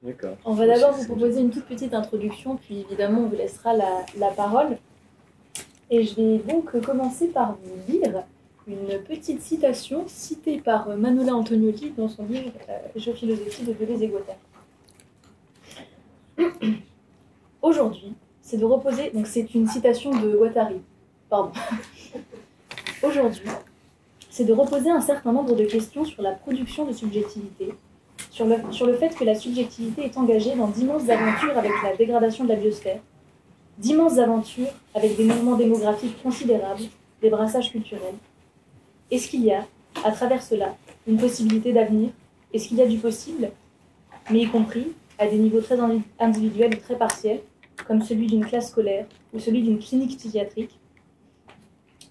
D'accord. On va d'abord vous proposer une toute petite introduction, puis évidemment on vous laissera la parole. Et je vais donc commencer par vous lire une petite citation citée par Manola Antonioli dans son livre Géophilosophie de Deleuze et Guattari. Aujourd'hui, c'est de reposer, donc c'est une citation de Guattari, pardon. Aujourd'hui, c'est de reposer un certain nombre de questions sur la production de subjectivité, sur le fait que la subjectivité est engagée dans d'immenses aventures avec la dégradation de la biosphère, d'immenses aventures avec des mouvements démographiques considérables, des brassages culturels. Est-ce qu'il y a, à travers cela, une possibilité d'avenir? Est-ce qu'il y a du possible, mais y compris à des niveaux très individuels ou très partiels, comme celui d'une classe scolaire ou celui d'une clinique psychiatrique?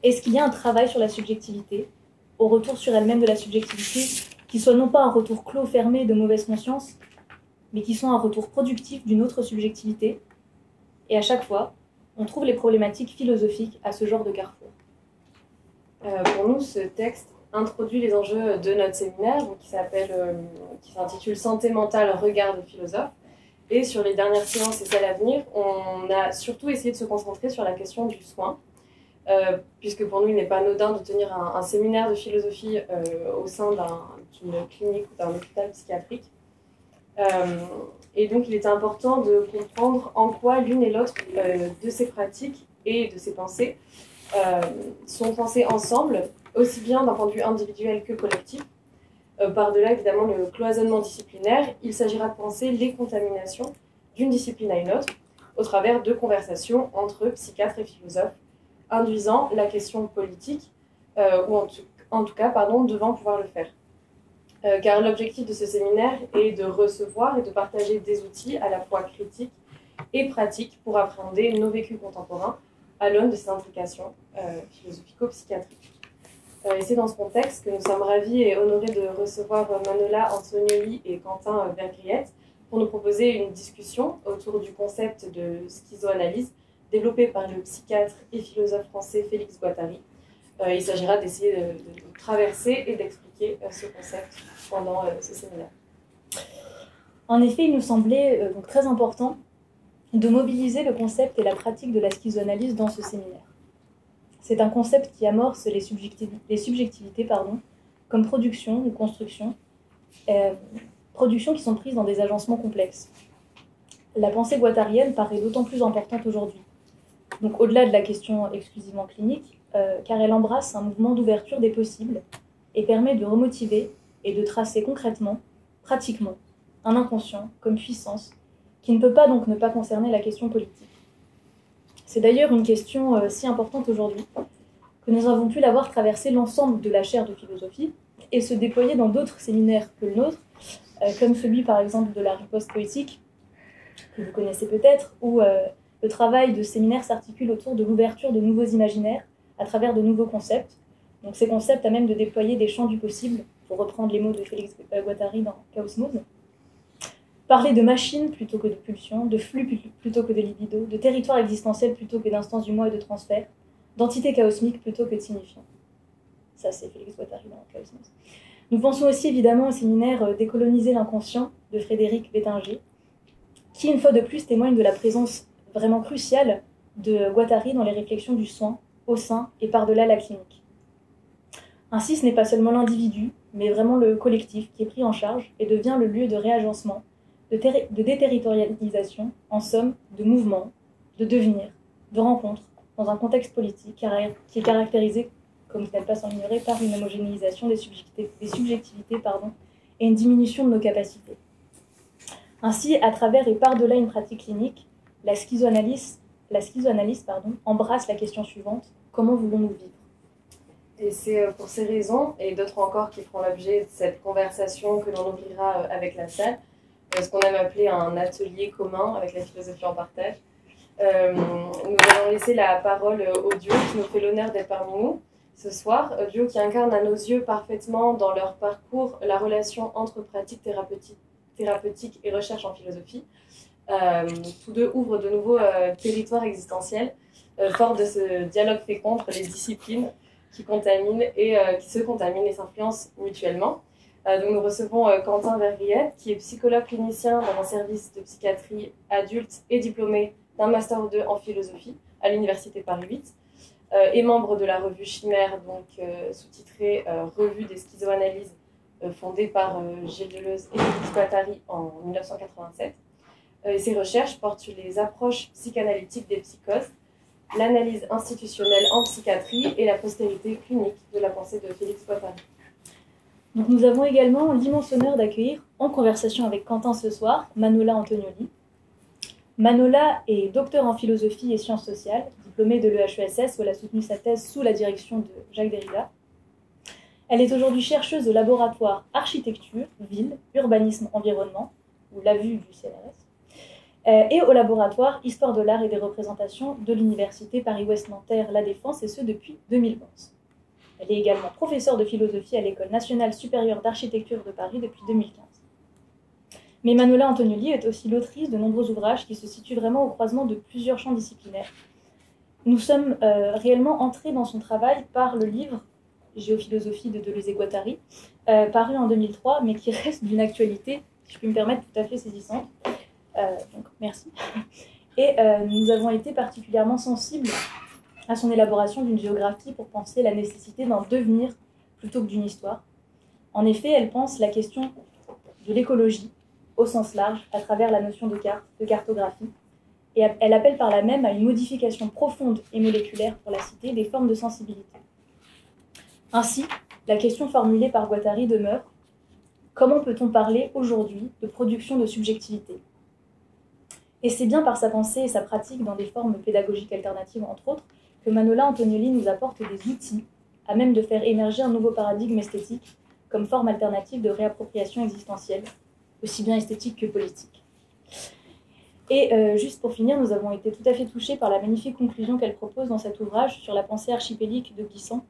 Est-ce qu'il y a un travail sur la subjectivité, au retour sur elle-même de la subjectivité, qui soit non pas un retour clos, fermé de mauvaise conscience, mais qui soit un retour productif d'une autre subjectivité? Et à chaque fois, on trouve les problématiques philosophiques à ce genre de carrefour. Pour nous, ce texte introduit les enjeux de notre séminaire, qui s'intitule Santé mentale, regard de philosophe. Et sur les dernières séances et celles à venir, on a surtout essayé de se concentrer sur la question du soin, puisque pour nous, il n'est pas anodin de tenir un séminaire de philosophie au sein d'une clinique ou d'un hôpital psychiatrique. Et donc, il était important de comprendre en quoi l'une et l'autre de ces pratiques et de ces pensées sont pensées ensemble, aussi bien d'un point de vue individuel que collectif. Par-delà, évidemment, le cloisonnement disciplinaire, il s'agira de penser les contaminations d'une discipline à une autre au travers de conversations entre psychiatres et philosophes, induisant la question politique, ou en tout cas, devant pouvoir le faire. Car l'objectif de ce séminaire est de recevoir et de partager des outils à la fois critiques et pratiques pour appréhender nos vécus contemporains à l'aune de ces implications philosophico-psychiatriques. Et c'est dans ce contexte que nous sommes ravis et honorés de recevoir Manola Antonioli et Quentin Vergriette pour nous proposer une discussion autour du concept de schizoanalyse développé par le psychiatre et philosophe français Félix Guattari. Il s'agira d'essayer de traverser et d'expliquer ce concept pendant ce séminaire. En effet, il nous semblait donc très important de mobiliser le concept et la pratique de la schizoanalyse dans ce séminaire. C'est un concept qui amorce les subjectivités comme production ou construction, productions qui sont prises dans des agencements complexes. La pensée guattarienne paraît d'autant plus importante aujourd'hui. Donc au-delà de la question exclusivement clinique, car elle embrasse un mouvement d'ouverture des possibles et permet de remotiver et de tracer concrètement, pratiquement, un inconscient comme puissance qui ne peut pas donc ne pas concerner la question politique. C'est d'ailleurs une question si importante aujourd'hui que nous avons pu la voir traverser l'ensemble de la chaire de philosophie et se déployer dans d'autres séminaires que le nôtre, comme celui par exemple de la riposte poétique, que vous connaissez peut-être, où le travail de séminaire s'articule autour de l'ouverture de nouveaux imaginaires à travers de nouveaux concepts. Donc ces concepts à même de déployer des champs du possible, pour reprendre les mots de Félix Guattari dans Chaos Moves. Parler de machines plutôt que de pulsions, de flux plutôt que de libido, de territoire existentiel plutôt que d'instance du moi et de transfert, d'entité chaosmique plutôt que de signifiant. Ça, c'est Félix Guattari dans Chaos Moves. Nous pensons aussi évidemment au séminaire Décoloniser l'inconscient de Frédéric Bettinger, qui, une fois de plus, témoigne de la présence vraiment cruciale de Guattari dans les réflexions du soin, au sein et par-delà la clinique. Ainsi, ce n'est pas seulement l'individu, mais vraiment le collectif qui est pris en charge et devient le lieu de réagencement, de déterritorialisation, en somme, de mouvement, de devenir, de rencontre, dans un contexte politique qui est caractérisé, comme vous n'êtes pas sans ignorer, par une homogénéisation des subjectivités et une diminution de nos capacités. Ainsi, à travers et par-delà une pratique clinique, la schizoanalyse embrasse la question suivante: comment voulons-nous vivre? Et c'est pour ces raisons, et d'autres encore qui feront l'objet de cette conversation que l'on ouvrira avec la salle, ce qu'on aime appeler un atelier commun avec la philosophie en partage. Nous allons laisser la parole au duo qui nous fait l'honneur d'être parmi nous ce soir, duo qui incarne à nos yeux parfaitement dans leur parcours la relation entre pratique thérapeutique et recherche en philosophie. Tous deux ouvrent de nouveaux territoires existentiels, forts de ce dialogue fécond entre les disciplines qui se contaminent et s'influencent mutuellement. Donc nous recevons Quentin Vergriette, qui est psychologue clinicien dans un service de psychiatrie adulte et diplômé d'un Master 2 en philosophie à l'Université Paris 8, et membre de la revue Chimère, donc sous-titrée Revue des schizoanalyses, fondée par Gilles Deleuze et Félix Guattari en 1987. Et ses recherches portent sur les approches psychanalytiques des psychoses, l'analyse institutionnelle en psychiatrie et la postérité clinique de la pensée de Félix Guattari. Donc nous avons également l'immense honneur d'accueillir en conversation avec Quentin ce soir Manola Antonioli. Manola est docteur en philosophie et sciences sociales, diplômée de l'EHESS où elle a soutenu sa thèse sous la direction de Jacques Derrida. Elle est aujourd'hui chercheuse au laboratoire Architecture, Ville, Urbanisme, Environnement, ou LAVU du CNRS, et au laboratoire Histoire de l'art et des représentations de l'Université Paris-Ouest Nanterre La Défense, et ce depuis 2011. Elle est également professeure de philosophie à l'École nationale supérieure d'architecture de Paris depuis 2015. Mais Manola Antonioli est aussi l'autrice de nombreux ouvrages qui se situent vraiment au croisement de plusieurs champs disciplinaires. Nous sommes réellement entrés dans son travail par le livre Géophilosophie de Deleuze et Guattari, paru en 2003, mais qui reste d'une actualité, si je puis me permettre, tout à fait saisissante. Donc, merci. Et nous avons été particulièrement sensibles à son élaboration d'une géographie pour penser la nécessité d'un devenir plutôt que d'une histoire. En effet, elle pense la question de l'écologie au sens large, à travers la notion de carte, de cartographie, et elle appelle par là même à une modification profonde et moléculaire, pour la citer, des formes de sensibilité. Ainsi, la question formulée par Guattari demeure « Comment peut-on parler aujourd'hui de production de subjectivité ?» Et c'est bien par sa pensée et sa pratique dans des formes pédagogiques alternatives, entre autres, que Manola Antonioli nous apporte des outils à même de faire émerger un nouveau paradigme esthétique comme forme alternative de réappropriation existentielle, aussi bien esthétique que politique. Et juste pour finir, nous avons été tout à fait touchés par la magnifique conclusion qu'elle propose dans cet ouvrage sur la pensée archipélique de Glissant.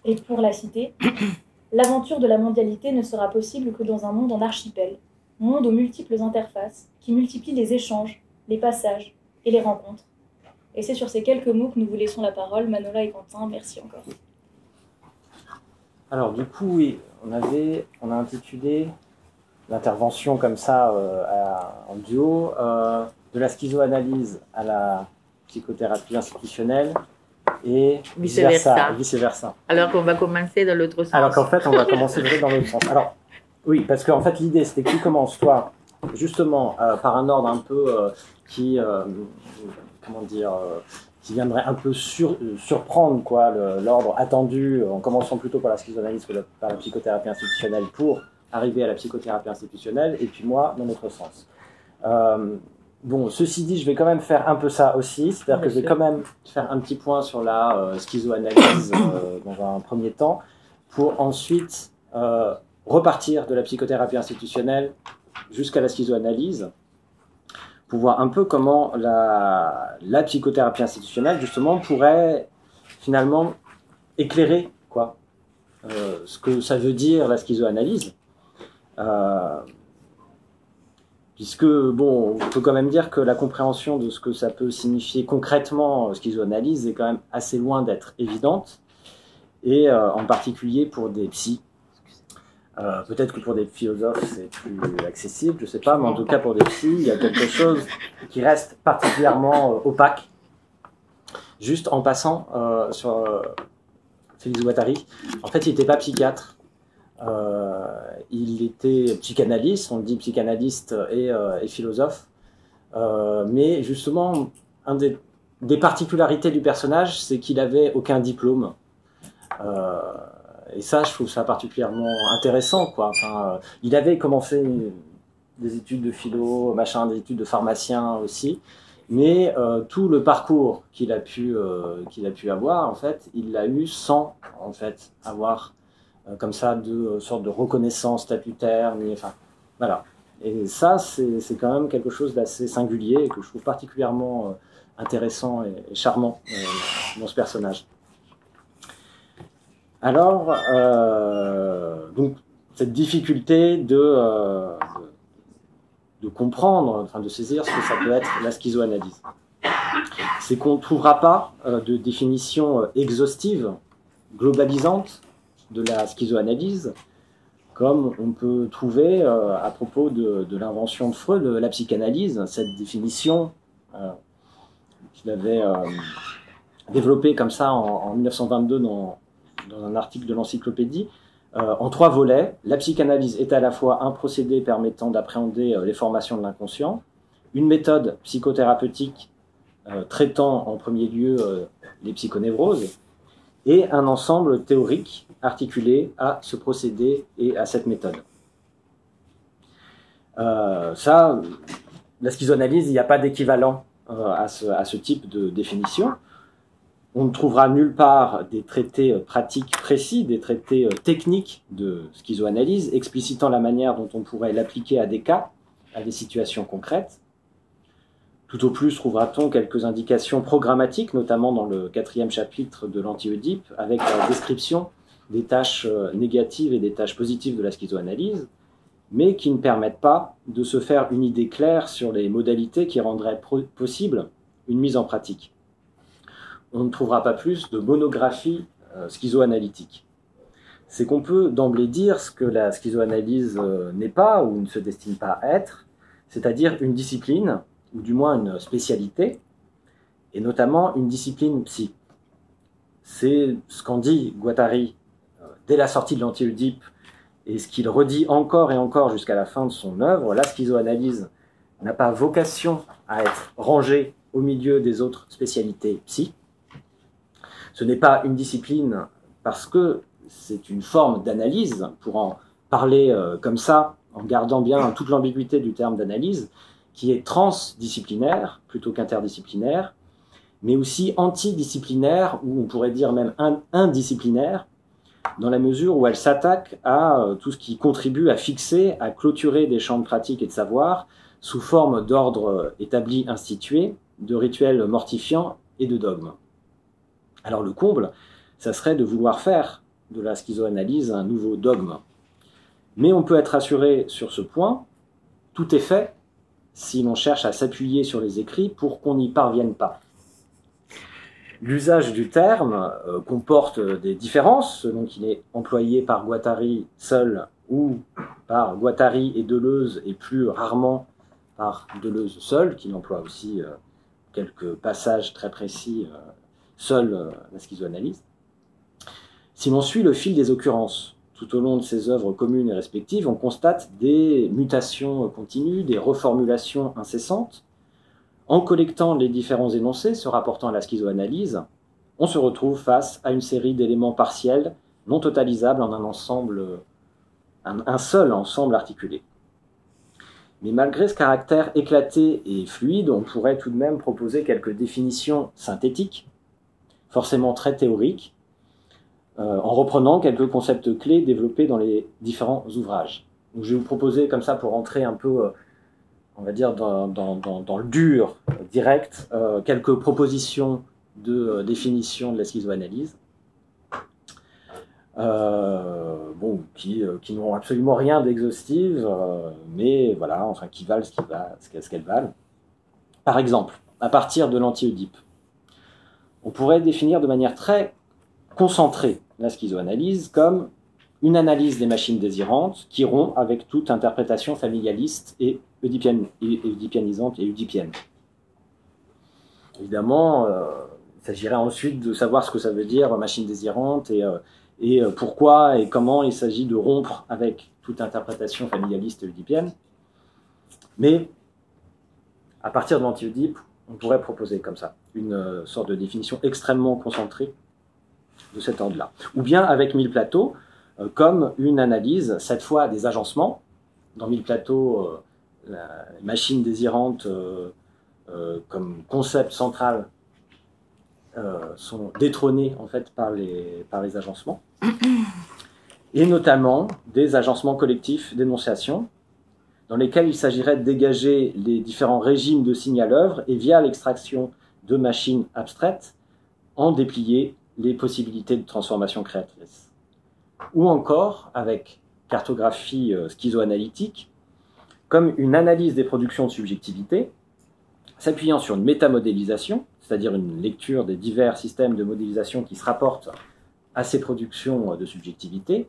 Et pour la citer, « L'aventure de la mondialité ne sera possible que dans un monde en archipel, monde aux multiples interfaces, qui multiplie les échanges, les passages et les rencontres. » Et c'est sur ces quelques mots que nous vous laissons la parole, Manola et Quentin. Merci encore. Alors du coup, oui, on a intitulé l'intervention comme ça en duo, de la schizoanalyse à la psychothérapie institutionnelle et vice-versa. Alors qu'on va commencer dans l'autre sens. Alors qu'en fait, on va commencer dans l'autre sens. Alors, oui, parce qu'en fait, l'idée, c'était que tu commences, toi, justement, par un ordre un peu qui viendrait un peu surprendre quoi, l'ordre attendu, en commençant plutôt par la schizoanalyse que par la psychothérapie institutionnelle pour arriver à la psychothérapie institutionnelle, et puis moi, dans l'autre sens. Bon, ceci dit, je vais quand même faire un peu ça aussi, c'est-à-dire que je vais quand même faire un petit point sur la schizoanalyse dans un premier temps, pour ensuite repartir de la psychothérapie institutionnelle jusqu'à la schizoanalyse, pour voir un peu comment la psychothérapie institutionnelle, justement, pourrait finalement éclairer quoi, ce que ça veut dire la schizoanalyse. Puisque, bon, on peut quand même dire que la compréhension de ce que ça peut signifier concrètement schizoanalyse est quand même assez loin d'être évidente, et en particulier pour des psys. Peut-être que pour des philosophes c'est plus accessible, je sais pas, mais en tout cas pour des psys, il y a quelque chose qui reste particulièrement opaque. Juste en passant sur Félix Guattari, en fait il n'était pas psychiatre, il était psychanalyste, on dit psychanalyste et philosophe, mais justement, des particularités du personnage, c'est qu'il n'avait aucun diplôme. Et ça, je trouve ça particulièrement intéressant, quoi. Enfin, il avait commencé des études de philo, machin, des études de pharmacien aussi, mais tout le parcours qu'il a pu avoir, en fait, il l'a eu sans, en fait, avoir comme ça de sorte de reconnaissance statutaire, enfin, voilà. Et ça, c'est quand même quelque chose d'assez singulier et que je trouve particulièrement intéressant et charmant dans ce personnage. Alors, donc, cette difficulté de comprendre, enfin de saisir ce que ça peut être la schizoanalyse, c'est qu'on ne trouvera pas de définition exhaustive, globalisante de la schizoanalyse, comme on peut trouver à propos de l'invention de Freud, de la psychanalyse, cette définition qu'il avait développée comme ça en 1922 dans un article de l'encyclopédie, en 3 volets. La psychanalyse est à la fois un procédé permettant d'appréhender les formations de l'inconscient, une méthode psychothérapeutique traitant en premier lieu les psychonévroses, et un ensemble théorique articulé à ce procédé et à cette méthode. Ça, la schizoanalyse, il n'y a pas d'équivalent à ce type de définition. On ne trouvera nulle part des traités pratiques précis, des traités techniques de schizoanalyse, explicitant la manière dont on pourrait l'appliquer à des cas, à des situations concrètes. Tout au plus trouvera-t-on quelques indications programmatiques, notamment dans le 4e chapitre de l'Anti-Oedipe, avec la description des tâches négatives et des tâches positives de la schizoanalyse, mais qui ne permettent pas de se faire une idée claire sur les modalités qui rendraient possible une mise en pratique. On ne trouvera pas plus de monographie schizoanalytique. C'est qu'on peut d'emblée dire ce que la schizoanalyse n'est pas ou ne se destine pas à être, c'est-à-dire une discipline, ou du moins une spécialité, et notamment une discipline psy. C'est ce qu'en dit Guattari dès la sortie de l'Anti-Oedipe, et ce qu'il redit encore et encore jusqu'à la fin de son œuvre. La schizoanalyse n'a pas vocation à être rangée au milieu des autres spécialités psy. Ce n'est pas une discipline parce que c'est une forme d'analyse, pour en parler comme ça, en gardant bien toute l'ambiguïté du terme d'analyse, qui est transdisciplinaire plutôt qu'interdisciplinaire, mais aussi antidisciplinaire, ou on pourrait dire même indisciplinaire, dans la mesure où elle s'attaque à tout ce qui contribue à fixer, à clôturer des champs de pratique et de savoir sous forme d'ordre établi, institué, de rituels mortifiants et de dogmes. Alors le comble, ça serait de vouloir faire de la schizoanalyse un nouveau dogme. Mais on peut être assuré sur ce point, tout est fait si l'on cherche à s'appuyer sur les écrits pour qu'on n'y parvienne pas. L'usage du terme comporte des différences selon qu'il est employé par Guattari seul ou par Guattari et Deleuze, et plus rarement par Deleuze seul, qui emploie aussi quelques passages très précis seul la schizoanalyse. Si l'on suit le fil des occurrences tout au long de ces œuvres communes et respectives, on constate des mutations continues, des reformulations incessantes. En collectant les différents énoncés se rapportant à la schizoanalyse, on se retrouve face à une série d'éléments partiels, non totalisables en un ensemble, un seul ensemble articulé. Mais malgré ce caractère éclaté et fluide, on pourrait tout de même proposer quelques définitions synthétiques, forcément très théoriques, en reprenant quelques concepts clés développés dans les différents ouvrages. Donc, je vais vous proposer comme ça, pour entrer un peu, on va dire, dans le dur, direct, quelques propositions de définition de la schizoanalyse, qui n'ont absolument rien d'exhaustive, mais voilà, enfin, qui valent ce qu'elles valent. Par exemple, à partir de l'Anti-Oedipe, on pourrait définir de manière très concentrée la schizoanalyse comme une analyse des machines désirantes qui rompt avec toute interprétation familialiste et oedipianisante et oedipienne. Évidemment, il s'agirait ensuite de savoir ce que ça veut dire machine désirante et pourquoi et comment il s'agit de rompre avec toute interprétation familialiste et oedipienne. Mais à partir de l'Anti-Oedipe, on pourrait proposer comme ça une sorte de définition extrêmement concentrée de cet ordre-là. Ou bien avec Mille Plateaux, comme une analyse, cette fois des agencements. Dans Mille Plateaux, la machine désirante comme concept central sont détrônés en fait par les agencements, et notamment des agencements collectifs d'énonciation dans lesquels il s'agirait de dégager les différents régimes de signes à l'œuvre et via l'extraction de machines abstraites en déplier les possibilités de transformation créatrice. Ou encore avec cartographie schizoanalytique comme une analyse des productions de subjectivité s'appuyant sur une métamodélisation, c'est-à-dire une lecture des divers systèmes de modélisation qui se rapportent à ces productions de subjectivité,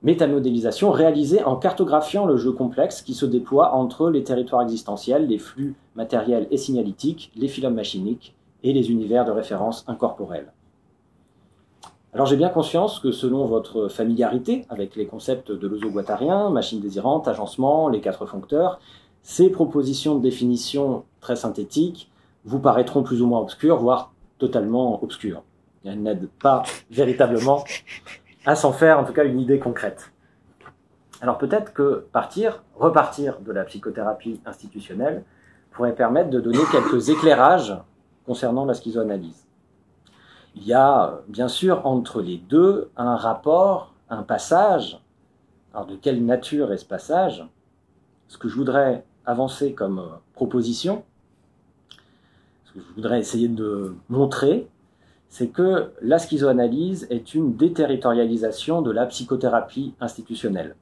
métamodélisation réalisée en cartographiant le jeu complexe qui se déploie entre les territoires existentiels, les flux matériels et signalétiques, les phylums machiniques et les univers de référence incorporels. Alors j'ai bien conscience que selon votre familiarité avec les concepts de l'oso-guattarien, machine désirante, agencement, les 4 foncteurs, ces propositions de définition très synthétiques vous paraîtront plus ou moins obscures, voire totalement obscures. Elles n'aident pas véritablement à s'en faire en tout cas une idée concrète. Alors peut-être que repartir de la psychothérapie institutionnelle pourrait permettre de donner quelques éclairages concernant la schizoanalyse. Il y a bien sûr entre les deux un rapport, un passage. Alors de quelle nature est ce passage? Ce que je voudrais avancer comme proposition, ce que je voudrais essayer de montrer, c'est que la schizoanalyse est une déterritorialisation de la psychothérapie institutionnelle.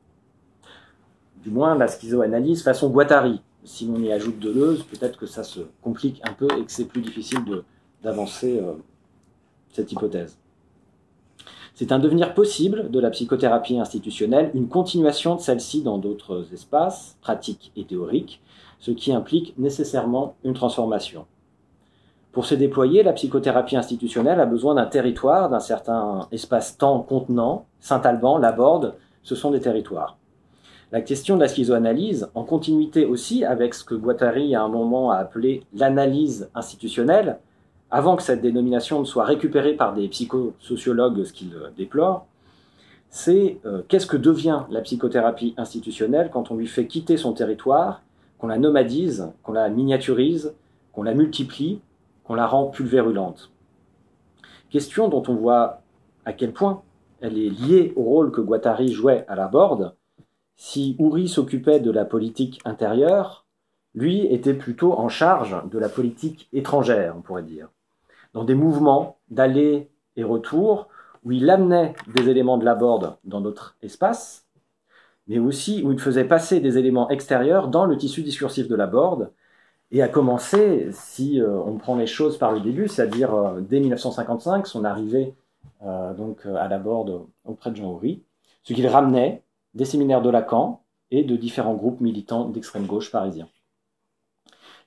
Du moins la schizoanalyse façon Guattari. Si l'on y ajoute Deleuze, peut-être que ça se complique un peu et que c'est plus difficile d'avancer cette hypothèse. C'est un devenir possible de la psychothérapie institutionnelle, une continuation de celle-ci dans d'autres espaces, pratiques et théoriques, ce qui implique nécessairement une transformation. Pour se déployer, la psychothérapie institutionnelle a besoin d'un territoire, d'un certain espace-temps contenant. Saint-Alban, Laborde, ce sont des territoires. La question de la schizoanalyse, en continuité aussi avec ce que Guattari à un moment a appelé l'analyse institutionnelle, avant que cette dénomination ne soit récupérée par des psychosociologues, ce qu'ils déplorent, c'est qu'est-ce que devient la psychothérapie institutionnelle quand on lui fait quitter son territoire, qu'on la nomadise, qu'on la miniaturise, qu'on la multiplie, qu'on la rend pulvérulente. Question dont on voit à quel point elle est liée au rôle que Guattari jouait à Laborde. Si Houry s'occupait de la politique intérieure, lui était plutôt en charge de la politique étrangère, on pourrait dire. Dans des mouvements d'aller et retour, où il amenait des éléments de Laborde dans notre espace, mais aussi où il faisait passer des éléments extérieurs dans le tissu discursif de Laborde, et à commencer, si on prend les choses par le début, c'est-à-dire dès 1955, son arrivée donc à Laborde auprès de Jean Houry, ce qu'il ramenait des séminaires de Lacan et de différents groupes militants d'extrême gauche parisiens.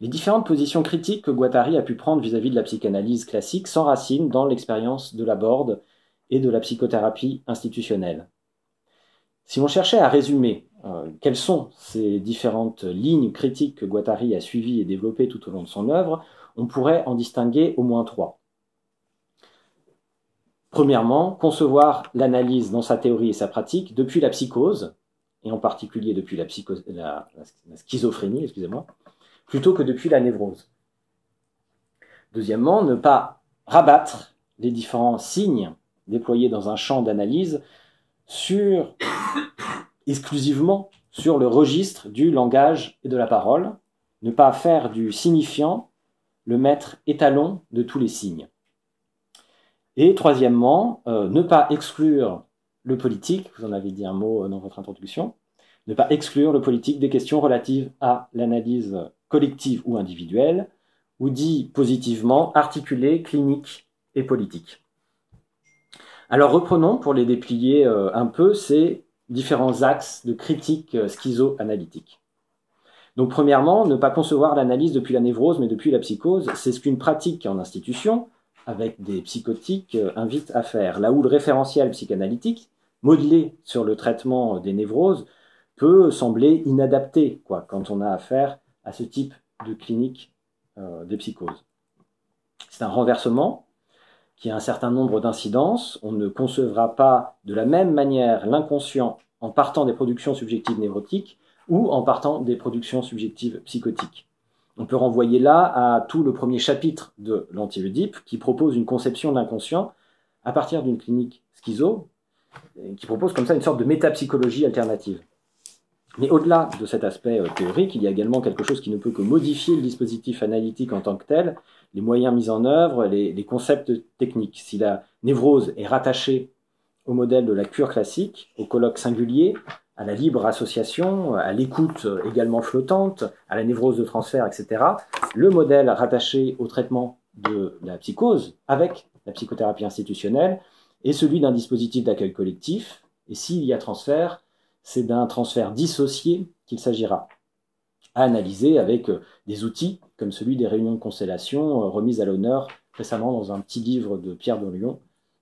Les différentes positions critiques que Guattari a pu prendre vis-à-vis de la psychanalyse classique s'enracinent dans l'expérience de Laborde et de la psychothérapie institutionnelle. Si on cherchait à résumer quelles sont ces différentes lignes critiques que Guattari a suivies et développées tout au long de son œuvre, on pourrait en distinguer au moins 3. Premièrement, concevoir l'analyse dans sa théorie et sa pratique depuis la psychose, et en particulier depuis la schizophrénie, excusez-moi, plutôt que depuis la névrose. Deuxièmement, ne pas rabattre les différents signes déployés dans un champ d'analyse exclusivement sur le registre du langage et de la parole, ne pas faire du signifiant le maître étalon de tous les signes. Et troisièmement, ne pas exclure le politique, vous en avez dit un mot dans votre introduction, ne pas exclure le politique des questions relatives à l'analyse collective ou individuelle, ou dit positivement, articulée, clinique et politique. Alors reprenons, pour les déplier un peu, ces différents axes de critique schizoanalytique. Donc premièrement, ne pas concevoir l'analyse depuis la névrose, mais depuis la psychose, c'est ce qu'une pratique en institution, avec des psychotiques, invite à faire. Là où le référentiel psychanalytique, modelé sur le traitement des névroses, peut sembler inadapté quand on a affaire à ce type de clinique des psychoses. C'est un renversement qui a un certain nombre d'incidences. On ne concevra pas de la même manière l'inconscient en partant des productions subjectives névrotiques ou en partant des productions subjectives psychotiques. On peut renvoyer là à tout le premier chapitre de l'Anti-Oedipe qui propose une conception de l'inconscient à partir d'une clinique schizo, qui propose comme ça une sorte de métapsychologie alternative. Mais au-delà de cet aspect théorique, il y a également quelque chose qui ne peut que modifier le dispositif analytique en tant que tel, les moyens mis en œuvre, les concepts techniques. Si la névrose est rattachée au modèle de la cure classique, au colloque singulier, à la libre association, à l'écoute également flottante, à la névrose de transfert, etc., le modèle rattaché au traitement de la psychose avec la psychothérapie institutionnelle est celui d'un dispositif d'accueil collectif, Et s'il y a transfert, c'est d'un transfert dissocié qu'il s'agira, à analyser avec des outils comme celui des réunions de constellation remises à l'honneur récemment dans un petit livre de Pierre de Lyon,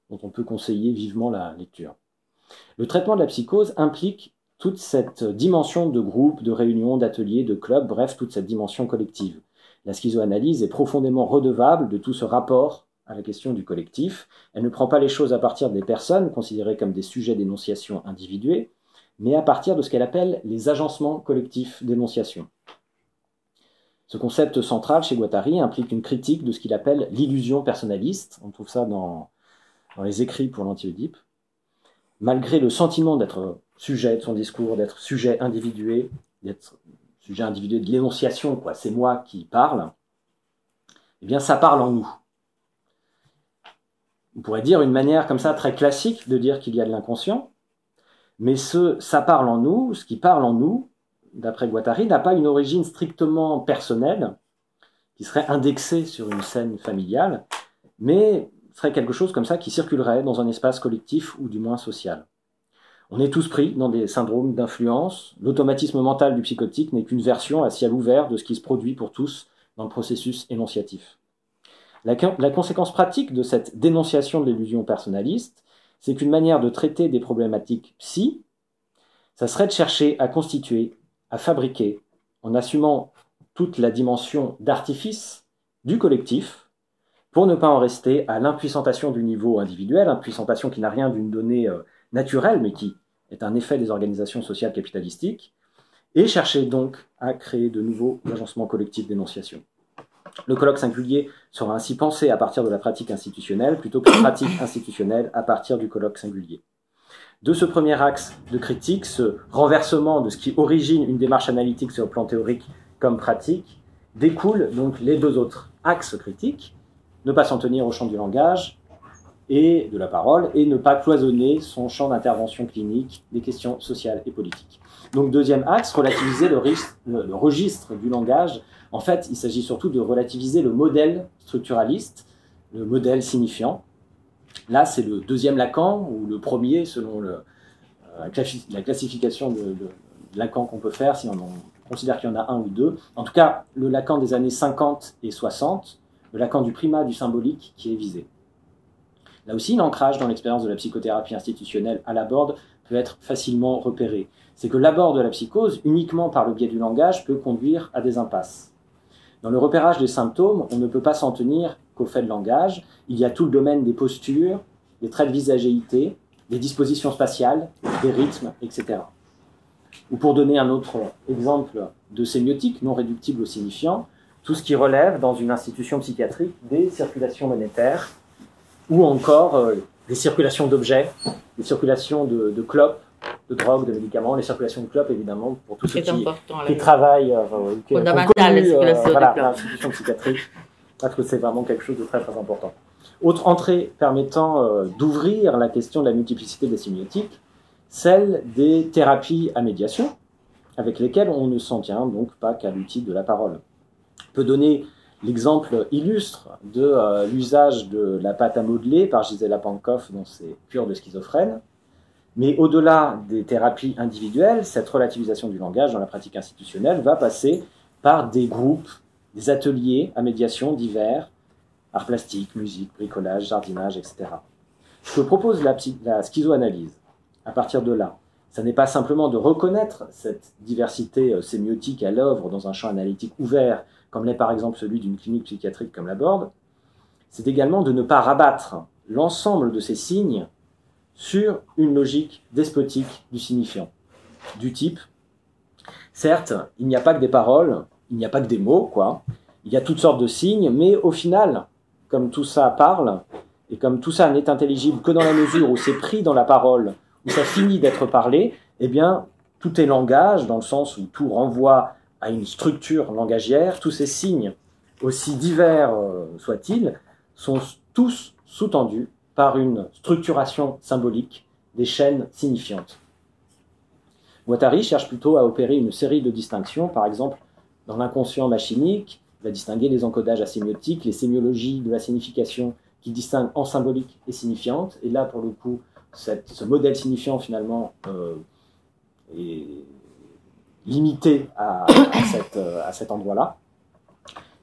dont on peut conseiller vivement la lecture. Le traitement de la psychose implique toute cette dimension de groupe, de réunion, d'ateliers, de clubs, bref, toute cette dimension collective. La schizoanalyse est profondément redevable de tout ce rapport à la question du collectif. Elle ne prend pas les choses à partir des personnes considérées comme des sujets d'énonciation individués, mais à partir de ce qu'elle appelle les agencements collectifs d'énonciation. Ce concept central chez Guattari implique une critique de ce qu'il appelle l'illusion personnaliste. On trouve ça dans les écrits pour l'anti-Oedipe. Malgré le sentiment d'être sujet de son discours, d'être sujet individué, d'être sujet individué de l'énonciation, quoi, c'est moi qui parle, eh bien ça parle en nous. On pourrait dire une manière comme ça très classique de dire qu'il y a de l'inconscient, mais ça parle en nous, ce qui parle en nous, d'après Guattari, n'a pas une origine strictement personnelle, qui serait indexée sur une scène familiale, mais serait quelque chose comme ça qui circulerait dans un espace collectif ou du moins social. On est tous pris dans des syndromes d'influence. L'automatisme mental du psychotique n'est qu'une version à ciel ouvert de ce qui se produit pour tous dans le processus énonciatif. La conséquence pratique de cette dénonciation de l'illusion personnaliste, c'est qu'une manière de traiter des problématiques psy, ça serait de chercher à constituer, à fabriquer, en assumant toute la dimension d'artifice du collectif, pour ne pas en rester à l'impuissantation du niveau individuel, impuissantation qui n'a rien d'une donnée naturelle, mais qui est un effet des organisations sociales capitalistiques, et chercher donc à créer de nouveaux agencements collectifs d'énonciation. Le colloque singulier sera ainsi pensé à partir de la pratique institutionnelle, plutôt que la pratique institutionnelle à partir du colloque singulier. De ce premier axe de critique, ce renversement de ce qui origine une démarche analytique sur le plan théorique comme pratique, découlent donc les deux autres axes critiques, ne pas s'en tenir au champ du langage et de la parole, et ne pas cloisonner son champ d'intervention clinique des questions sociales et politiques. Donc deuxième axe, relativiser le registre du langage. En fait, il s'agit surtout de relativiser le modèle structuraliste, le modèle signifiant. Là, c'est le deuxième Lacan, ou le premier selon la classification de Lacan qu'on peut faire, si on considère qu'il y en a un ou deux. En tout cas, le Lacan des années 50 et 60, le Lacan du primat du symbolique qui est visé. Là aussi, l'ancrage dans l'expérience de la psychothérapie institutionnelle à l'aborde peut être facilement repéré. C'est que l'abord de la psychose, uniquement par le biais du langage, peut conduire à des impasses. Dans le repérage des symptômes, on ne peut pas s'en tenir qu'au fait de langage. Il y a tout le domaine des postures, des traits de visagéité, des dispositions spatiales, des rythmes, etc. Ou pour donner un autre exemple de sémiotique non réductible au signifiant, tout ce qui relève dans une institution psychiatrique des circulations monétaires, ou encore les circulations d'objets, les circulations de clopes, de drogues, de médicaments, les circulations de clopes, évidemment, pour tous ceux qui travaillent, qui ont connu l'institution psychiatrique, parce que c'est vraiment quelque chose de très très important. Autre entrée permettant d'ouvrir la question de la multiplicité des sémiotiques, celle des thérapies à médiation, avec lesquelles on ne s'en tient donc pas qu'à l'outil de la parole. On peut donner l'exemple illustre de l'usage de la pâte à modeler par Gisela Pankow dans ses cures de schizophrène. Mais au-delà des thérapies individuelles, cette relativisation du langage dans la pratique institutionnelle va passer par des groupes, des ateliers à médiation divers, arts plastiques, musique, bricolage, jardinage, etc. Ce que propose la schizoanalyse, à partir de là, ça n'est pas simplement de reconnaître cette diversité sémiotique à l'œuvre dans un champ analytique ouvert, comme l'est par exemple celui d'une clinique psychiatrique comme la Borde, c'est également de ne pas rabattre l'ensemble de ces signes sur une logique despotique du signifiant, du type, certes, il n'y a pas que des paroles, il n'y a pas que des mots, quoi, il y a toutes sortes de signes, mais au final, comme tout ça parle, et comme tout ça n'est intelligible que dans la mesure où c'est pris dans la parole, où ça finit d'être parlé, eh bien, tout est langage, dans le sens où tout renvoie à une structure langagière, tous ces signes, aussi divers soient-ils, sont tous sous-tendus par une structuration symbolique des chaînes signifiantes. Guattari cherche plutôt à opérer une série de distinctions, par exemple, dans l'inconscient machinique, il va distinguer les encodages asémiotiques, les sémiologies de la signification qui distinguent en symbolique et signifiante, et là, pour le coup, ce modèle signifiant finalement est limité à cet endroit-là.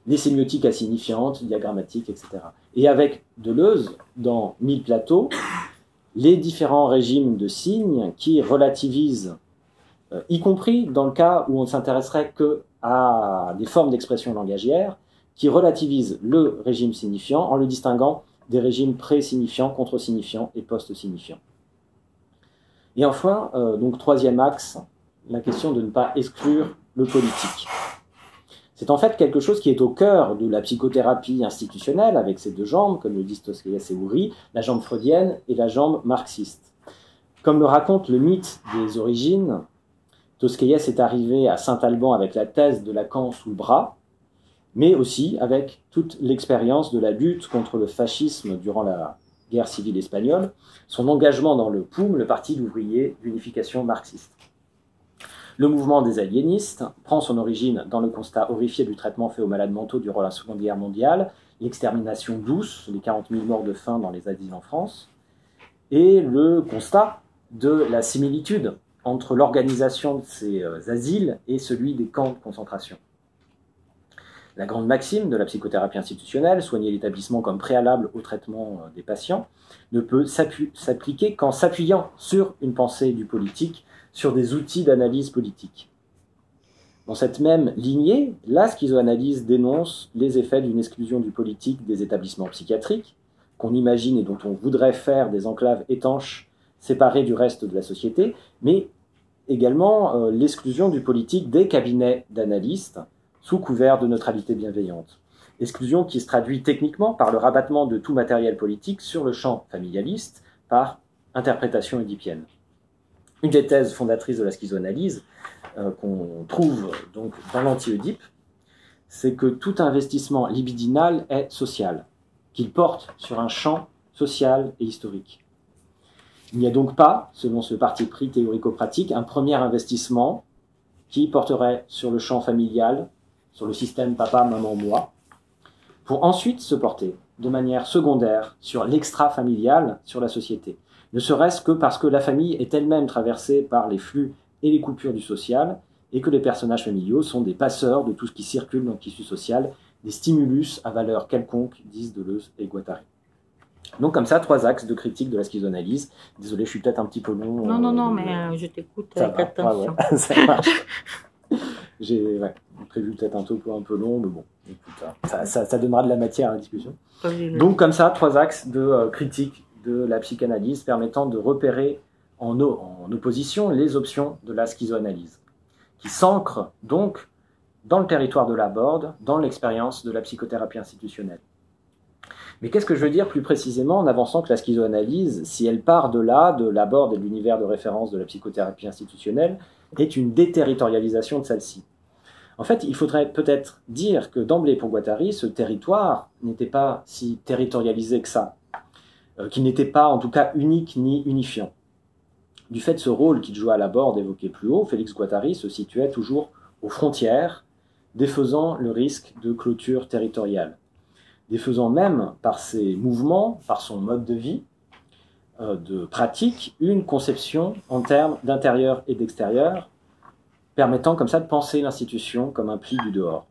Les sémiotiques asignifiantes, diagrammatiques, etc. Et avec Deleuze, dans Mille plateaux, les différents régimes de signes qui relativisent, y compris dans le cas où on ne s'intéresserait que à des formes d'expression langagière, qui relativisent le régime signifiant en le distinguant des régimes pré-signifiants, contre-signifiants et post-signifiants. Et enfin, donc troisième axe, la question de ne pas exclure le politique. C'est en fait quelque chose qui est au cœur de la psychothérapie institutionnelle, avec ses deux jambes, comme le disent Tosquelles et Oury, la jambe freudienne et la jambe marxiste. Comme le raconte le mythe des origines, Tosquelles est arrivé à Saint-Alban avec la thèse de Lacan sous le bras, mais aussi avec toute l'expérience de la lutte contre le fascisme durant la guerre civile espagnole, son engagement dans le POUM, le Parti ouvrier d'unification marxiste. Le mouvement des aliénistes prend son origine dans le constat horrifié du traitement fait aux malades mentaux durant la Seconde Guerre mondiale, l'extermination douce, les 40 000 morts de faim dans les asiles en France, et le constat de la similitude entre l'organisation de ces asiles et celui des camps de concentration. La grande maxime de la psychothérapie institutionnelle, soigner l'établissement comme préalable au traitement des patients, ne peut s'appliquer qu'en s'appuyant sur une pensée du politique, sur des outils d'analyse politique. Dans cette même lignée, la schizoanalyse dénonce les effets d'une exclusion du politique des établissements psychiatriques, qu'on imagine et dont on voudrait faire des enclaves étanches, séparées du reste de la société, mais également l'exclusion du politique des cabinets d'analystes, sous couvert de neutralité bienveillante. Exclusion qui se traduit techniquement par le rabattement de tout matériel politique sur le champ familialiste par interprétation édipienne. Une des thèses fondatrices de la schizoanalyse qu'on trouve donc dans l'anti-Oedipe, c'est que tout investissement libidinal est social, qu'il porte sur un champ social et historique. Il n'y a donc pas, selon ce parti pris théorico-pratique, un premier investissement qui porterait sur le champ familial, sur le système papa, maman, moi, pour ensuite se porter de manière secondaire sur l'extra-familial, sur la société. Ne serait-ce que parce que la famille est elle-même traversée par les flux et les coupures du social, et que les personnages familiaux sont des passeurs de tout ce qui circule dans le tissu social, des stimulus à valeur quelconque, disent Deleuze et Guattari. Donc comme ça, trois axes de critique de la schizoanalyse. Désolé, je suis peut-être un petit peu long. Non, mais je t'écoute avec attention. Ouais, ça marche. J'ai prévu peut-être un topo un peu long, mais bon, écoute, ça donnera de la matière à la discussion. Donc comme ça, trois axes de critique de la psychanalyse permettant de repérer en opposition les options de la schizoanalyse, qui s'ancrent donc dans le territoire de la Borde, dans l'expérience de la psychothérapie institutionnelle. Mais qu'est-ce que je veux dire plus précisément en avançant que la schizoanalyse, si elle part de là, de la Borde et de l'univers de référence de la psychothérapie institutionnelle, est une déterritorialisation de celle-ci. En fait, il faudrait peut-être dire que d'emblée pour Guattari, ce territoire n'était pas si territorialisé que ça, qu'il n'était pas en tout cas unique ni unifiant. Du fait de ce rôle qu'il jouait à la Borde évoqué plus haut, Félix Guattari se situait toujours aux frontières, défaisant le risque de clôture territoriale, défaisant même par ses mouvements, par son mode de vie, de pratique, une conception en termes d'intérieur et d'extérieur, permettant comme ça de penser l'institution comme un pli du dehors.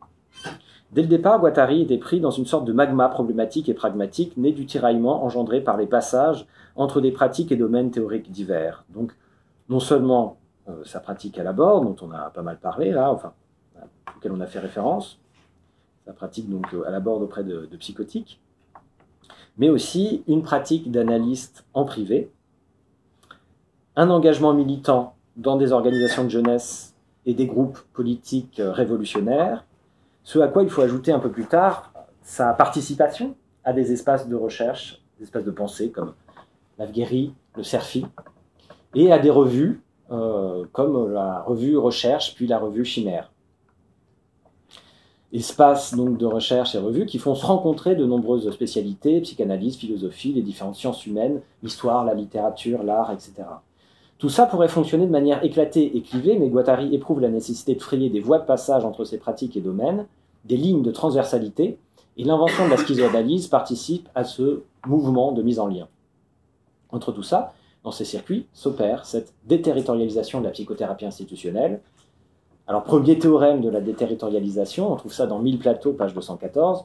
Dès le départ, Guattari était pris dans une sorte de magma problématique et pragmatique, né du tiraillement engendré par les passages entre des pratiques et domaines théoriques divers. Donc, non seulement sa pratique à la Borde, dont on a pas mal parlé là, enfin, auquel on a fait référence, sa pratique donc à la Borde auprès de psychotiques, mais aussi une pratique d'analyste en privé, un engagement militant dans des organisations de jeunesse et des groupes politiques révolutionnaires, ce à quoi il faut ajouter un peu plus tard sa participation à des espaces de recherche, des espaces de pensée comme l'Avguéry, le CERFI, et à des revues comme la revue Recherche puis la revue Chimère. Espaces donc de recherche et revues qui font se rencontrer de nombreuses spécialités, psychanalyse, philosophie, les différentes sciences humaines, l'histoire, la littérature, l'art, etc. Tout ça pourrait fonctionner de manière éclatée et clivée, mais Guattari éprouve la nécessité de frayer des voies de passage entre ces pratiques et domaines, des lignes de transversalité, et l'invention de la schizoanalyse participe à ce mouvement de mise en lien. Entre tout ça, dans ces circuits, s'opère cette déterritorialisation de la psychothérapie institutionnelle. Alors, premier théorème de la déterritorialisation, on trouve ça dans 1000 plateaux, page 214,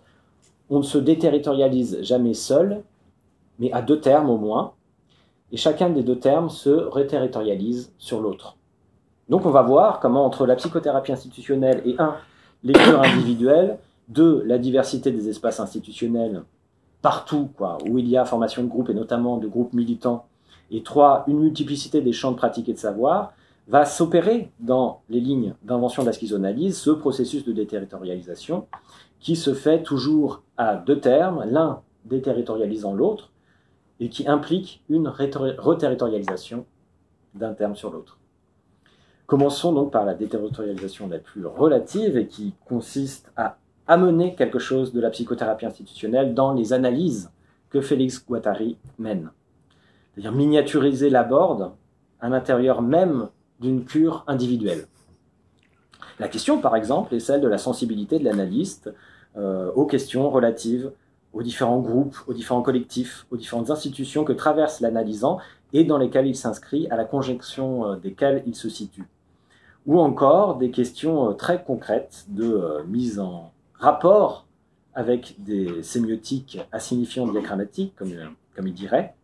on ne se déterritorialise jamais seul, mais à 2 termes au moins, et chacun des 2 termes se reterritorialise sur l'autre. Donc on va voir comment entre la psychothérapie institutionnelle et 1, les cures individuelles, 2, la diversité des espaces institutionnels partout où il y a formation de groupe et notamment de groupes militants, et 3, une multiplicité des champs de pratique et de savoir, va s'opérer dans les lignes d'invention de la schizoanalyse, ce processus de déterritorialisation qui se fait toujours à 2 termes, l'un déterritorialisant l'autre, et qui implique une reterritorialisation d'un terme sur l'autre. Commençons donc par la déterritorialisation la plus relative et qui consiste à amener quelque chose de la psychothérapie institutionnelle dans les analyses que Félix Guattari mène. C'est-à-dire miniaturiser la board à l'intérieur même d'une cure individuelle. La question, par exemple, est celle de la sensibilité de l'analyste aux questions relatives aux différents groupes, aux différents collectifs, aux différentes institutions que traverse l'analysant et dans lesquelles il s'inscrit, à la conjonction desquelles il se situe. Ou encore des questions très concrètes de mise en rapport avec des sémiotiques assignifiantes diagrammatiques, comme il dirait.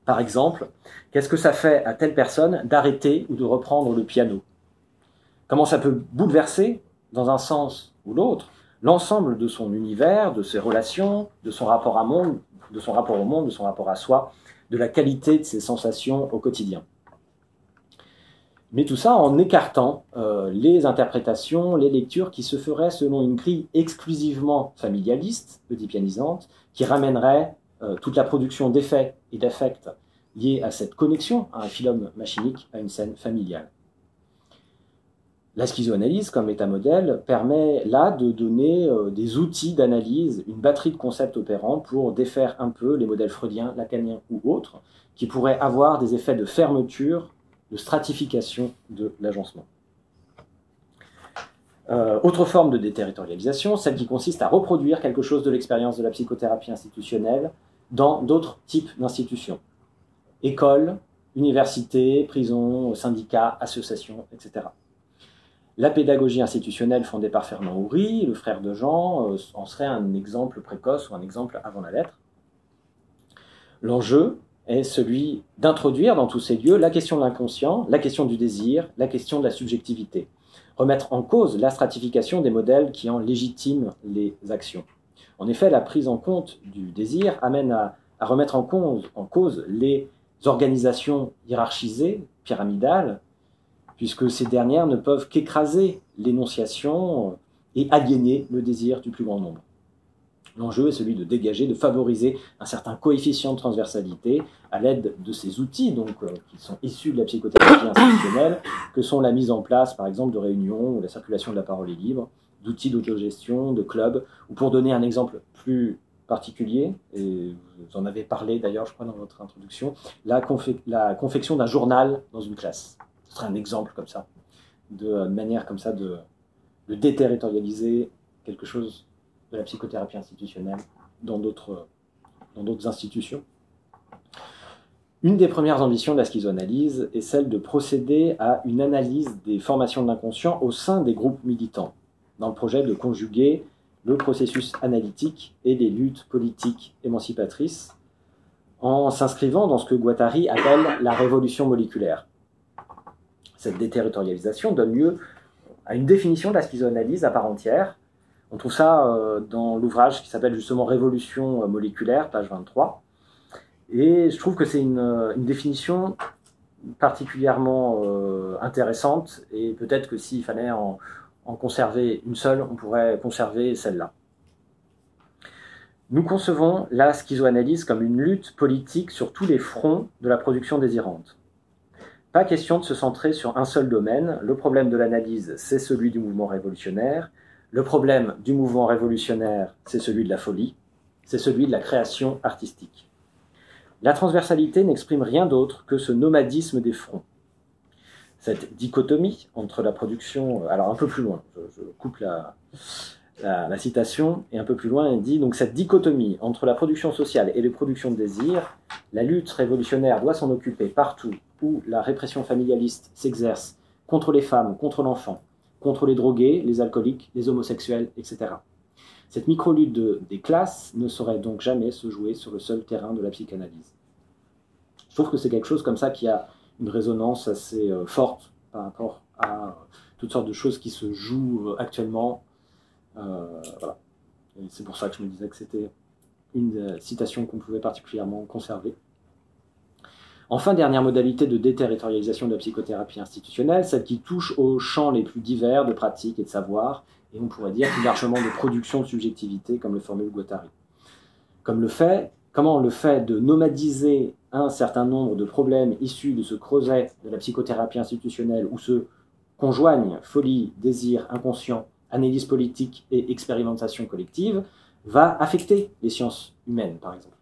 Par exemple, qu'est-ce que ça fait à telle personne d'arrêter ou de reprendre le piano? Comment ça peut bouleverser, dans un sens ou l'autre, l'ensemble de son univers, de ses relations, de son rapport au monde, de son rapport à soi, de la qualité de ses sensations au quotidien. Mais tout ça en écartant les interprétations, les lectures qui se feraient selon une grille exclusivement familialiste, oedipianisante, qui ramènerait toute la production d'effets et d'affects liés à cette connexion à un phylum machinique, à une scène familiale. La schizoanalyse, comme métamodèle, permet là de donner des outils d'analyse, une batterie de concepts opérants pour défaire un peu les modèles freudiens, lacaniens ou autres, qui pourraient avoir des effets de fermeture, de stratification de l'agencement. Autre forme de déterritorialisation, celle qui consiste à reproduire quelque chose de l'expérience de la psychothérapie institutionnelle dans d'autres types d'institutions. Écoles, universités, prisons, syndicats, associations, etc. La pédagogie institutionnelle fondée par Fernand Houry, le frère de Jean, en serait un exemple précoce ou un exemple avant la lettre. L'enjeu est celui d'introduire dans tous ces lieux la question de l'inconscient, la question du désir, la question de la subjectivité. Remettre en cause la stratification des modèles qui en légitiment les actions. En effet, la prise en compte du désir amène à remettre en cause les organisations hiérarchisées, pyramidales, puisque ces dernières ne peuvent qu'écraser l'énonciation et aliéner le désir du plus grand nombre. L'enjeu est celui de dégager, de favoriser un certain coefficient de transversalité à l'aide de ces outils qui sont issus de la psychothérapie institutionnelle, que sont la mise en place, par exemple, de réunions où la circulation de la parole est libre, d'outils d'autogestion, de clubs, ou pour donner un exemple plus particulier, et vous en avez parlé d'ailleurs, je crois, dans votre introduction, la confection d'un journal dans une classe. Ce serait un exemple comme ça, de manière comme ça de déterritorialiser quelque chose de la psychothérapie institutionnelle dans d'autres institutions. Une des premières ambitions de la schizoanalyse est celle de procéder à une analyse des formations de l'inconscient au sein des groupes militants, dans le projet de conjuguer le processus analytique et les luttes politiques émancipatrices, en s'inscrivant dans ce que Guattari appelle la révolution moléculaire. Cette déterritorialisation donne lieu à une définition de la schizoanalyse à part entière. On trouve ça dans l'ouvrage qui s'appelle justement Révolution moléculaire, page 23. Et je trouve que c'est une définition particulièrement intéressante, et peut-être que s'il fallait en conserver une seule, on pourrait conserver celle-là. Nous concevons la schizoanalyse comme une lutte politique sur tous les fronts de la production désirante. Pas question de se centrer sur un seul domaine. Le problème de l'analyse, c'est celui du mouvement révolutionnaire. Le problème du mouvement révolutionnaire, c'est celui de la folie. C'est celui de la création artistique. La transversalité n'exprime rien d'autre que ce nomadisme des fronts. Cette dichotomie entre la production... Alors un peu plus loin, je coupe La citation est un peu plus loin, elle dit donc cette dichotomie entre la production sociale et les productions de désir, la lutte révolutionnaire doit s'en occuper partout où la répression familialiste s'exerce contre les femmes, contre l'enfant, contre les drogués, les alcooliques, les homosexuels, etc. Cette micro-lutte des classes ne saurait donc jamais se jouer sur le seul terrain de la psychanalyse. Je trouve que c'est quelque chose comme ça qui a une résonance assez forte par rapport à toutes sortes de choses qui se jouent actuellement. Voilà. Et c'est pour ça que je me disais que c'était une citation qu'on pouvait particulièrement conserver. Enfin, dernière modalité de déterritorialisation de la psychothérapie institutionnelle, celle qui touche aux champs les plus divers de pratiques et de savoir, et on pourrait dire plus largement de production de subjectivité, comme le formule Guattari. Comment le fait de nomadiser un certain nombre de problèmes issus de ce creuset de la psychothérapie institutionnelle, où se conjoignent folie, désir, inconscient, analyse politique et expérimentation collective, va affecter les sciences humaines, par exemple.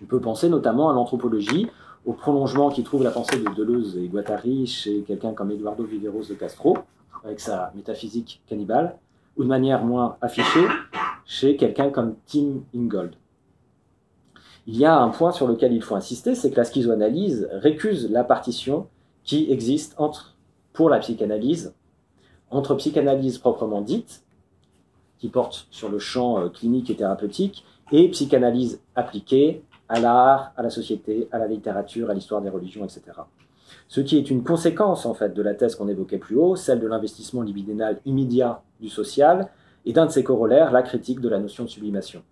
On peut penser notamment à l'anthropologie, au prolongement qui trouve la pensée de Deleuze et Guattari chez quelqu'un comme Eduardo Viveros de Castro, avec sa métaphysique cannibale, ou de manière moins affichée, chez quelqu'un comme Tim Ingold. Il y a un point sur lequel il faut insister, c'est que la schizoanalyse récuse la partition qui existe pour la psychanalyse, entre psychanalyse proprement dite, qui porte sur le champ clinique et thérapeutique, et psychanalyse appliquée à l'art, à la société, à la littérature, à l'histoire des religions, etc. Ce qui est une conséquence, en fait, de la thèse qu'on évoquait plus haut, celle de l'investissement libidinal immédiat du social, et d'un de ses corollaires, la critique de la notion de sublimation.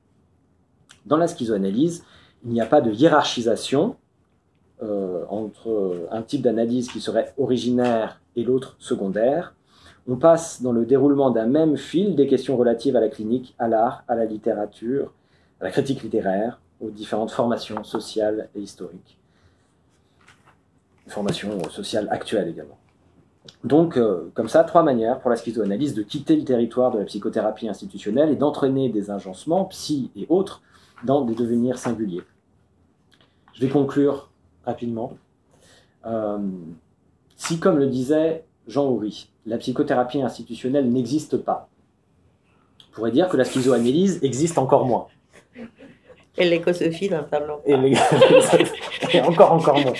Dans la schizoanalyse, il n'y a pas de hiérarchisation entre un type d'analyse qui serait originaire et l'autre secondaire. On passe dans le déroulement d'un même fil des questions relatives à la clinique, à l'art, à la littérature, à la critique littéraire, aux différentes formations sociales et historiques. Formations sociales actuelles également. Donc, comme ça, 3 manières pour la schizoanalyse de quitter le territoire de la psychothérapie institutionnelle et d'entraîner des agencements, psy et autres, dans des devenirs singuliers. Je vais conclure rapidement. Si, comme le disait Jean Houry, la psychothérapie institutionnelle n'existe pas, on pourrait dire que la schizoanalyse existe encore moins. Et l'écosophie n'en parlons pas. Et encore moins.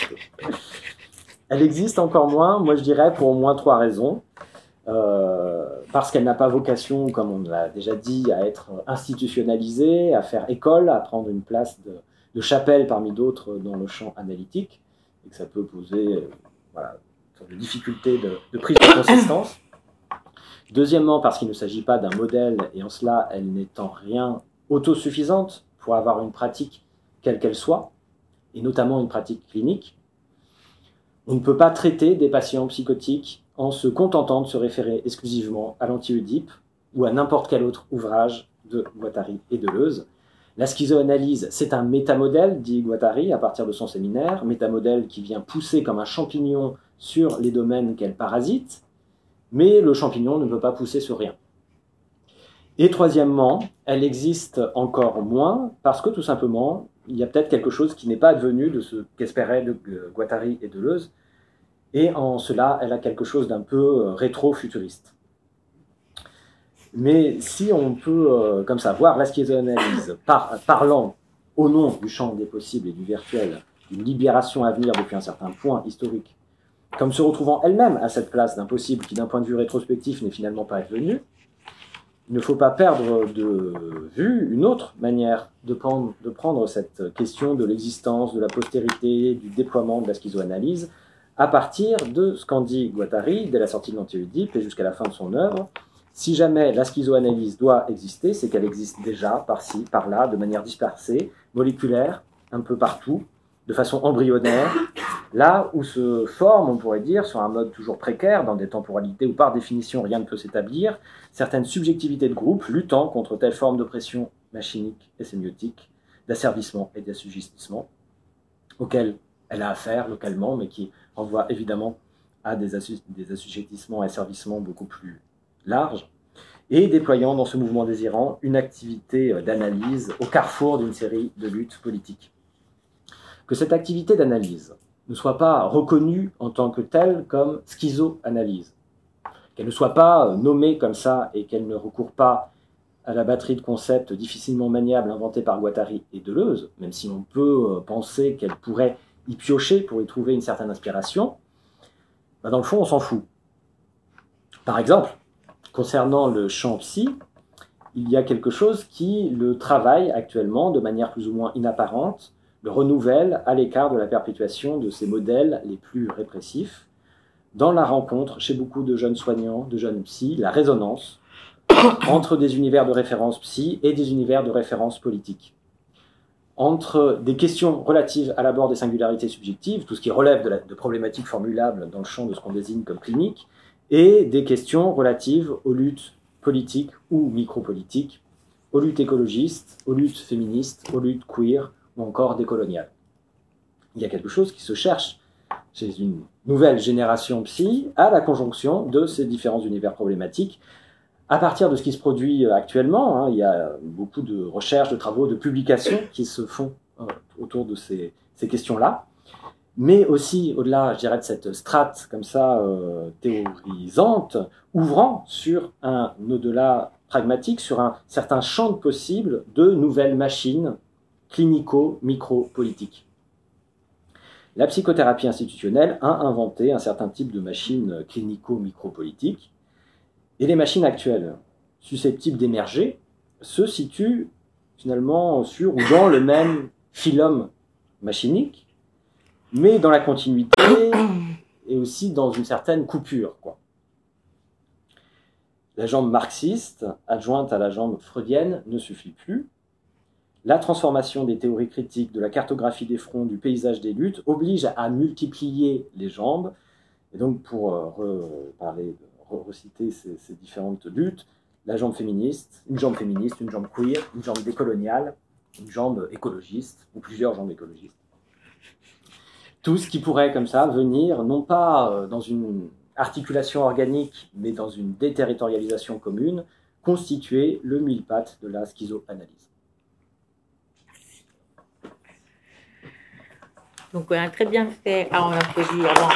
Elle existe encore moins, moi je dirais, pour au moins 3 raisons. Parce qu'elle n'a pas vocation, comme on l'a déjà dit, à être institutionnalisée, à faire école, à prendre une place de chapelle parmi d'autres dans le champ analytique, et que ça peut poser des difficultés de prise de consistance. Deuxièmement, parce qu'il ne s'agit pas d'un modèle, et en cela, elle n'est en rien autosuffisante pour avoir une pratique quelle qu'elle soit, et notamment une pratique clinique. On ne peut pas traiter des patients psychotiques en se contentant de se référer exclusivement à l'anti-Oedipe ou à n'importe quel autre ouvrage de Guattari et Deleuze. La schizoanalyse, c'est un métamodèle, dit Guattari à partir de son séminaire, métamodèle qui vient pousser comme un champignon sur les domaines qu'elle parasite, mais le champignon ne peut pas pousser sur rien. Et troisièmement, elle existe encore moins parce que tout simplement, il y a peut-être quelque chose qui n'est pas advenu de ce qu'espéraient Guattari et Deleuze, et en cela, elle a quelque chose d'un peu rétro-futuriste. Mais si on peut, comme ça, voir la schizoanalyse parlant au nom du champ des possibles et du virtuel, d'une libération à venir depuis un certain point historique, comme se retrouvant elle-même à cette place d'impossible qui, d'un point de vue rétrospectif, n'est finalement pas advenue, il ne faut pas perdre de vue une autre manière de prendre cette question de l'existence, de la postérité, du déploiement de la schizoanalyse, à partir de ce qu'en dit Guattari dès la sortie de l'anti-Oedipe et jusqu'à la fin de son œuvre. Si jamais la schizoanalyse doit exister, c'est qu'elle existe déjà par-ci, par-là, de manière dispersée, moléculaire, un peu partout, de façon embryonnaire, là où se forme, on pourrait dire, sur un mode toujours précaire, dans des temporalités où par définition rien ne peut s'établir, certaines subjectivités de groupe luttant contre telle forme d'oppression machinique et sémiotique, d'asservissement et d'assujettissement, auxquelles elle a affaire localement, mais qui renvoie évidemment à des assujettissements et asservissements beaucoup plus larges, et déployant dans ce mouvement désirant une activité d'analyse au carrefour d'une série de luttes politiques. Que cette activité d'analyse ne soit pas reconnue en tant que telle comme schizoanalyse, qu'elle ne soit pas nommée comme ça et qu'elle ne recourt pas à la batterie de concepts difficilement maniables inventés par Guattari et Deleuze, même si on peut penser qu'elle pourrait y piocher pour y trouver une certaine inspiration, ben dans le fond, on s'en fout. Par exemple, concernant le champ psy, il y a quelque chose qui le travaille actuellement de manière plus ou moins inapparente, le renouvelle à l'écart de la perpétuation de ces modèles les plus répressifs, dans la rencontre chez beaucoup de jeunes soignants, de jeunes psy, la résonance entre des univers de référence psy et des univers de référence politique. Entre des questions relatives à l'abord des singularités subjectives, tout ce qui relève de problématiques formulables dans le champ de ce qu'on désigne comme clinique, et des questions relatives aux luttes politiques ou micropolitiques, aux luttes écologistes, aux luttes féministes, aux luttes queer ou encore décoloniales. Il y a quelque chose qui se cherche chez une nouvelle génération psy à la conjonction de ces différents univers problématiques. À partir de ce qui se produit actuellement, il y a beaucoup de recherches, de travaux, de publications qui se font autour de ces questions-là, mais aussi au-delà, je dirais, de cette strate comme ça théorisante, ouvrant sur un au-delà pragmatique, sur un certain champ de possibles de nouvelles machines clinico-micro-politiques. La psychothérapie institutionnelle a inventé un certain type de machines clinico-micro-politiques. Et les machines actuelles, susceptibles d'émerger, se situent finalement sur ou dans le même phylum machinique, mais dans la continuité et aussi dans une certaine coupure, quoi. La jambe marxiste, adjointe à la jambe freudienne, ne suffit plus. La transformation des théories critiques, de la cartographie des fronts, du paysage des luttes, oblige à multiplier les jambes. Et donc, pour reciter ces différentes luttes, la jambe féministe, une jambe queer, une jambe décoloniale, une jambe écologiste, ou plusieurs jambes écologistes. Tout ce qui pourrait, comme ça, venir, non pas dans une articulation organique, mais dans une déterritorialisation commune, constituer le mille-pattes de la schizoanalyse. Donc, on a très bien fait. Ah, on applaudit avant.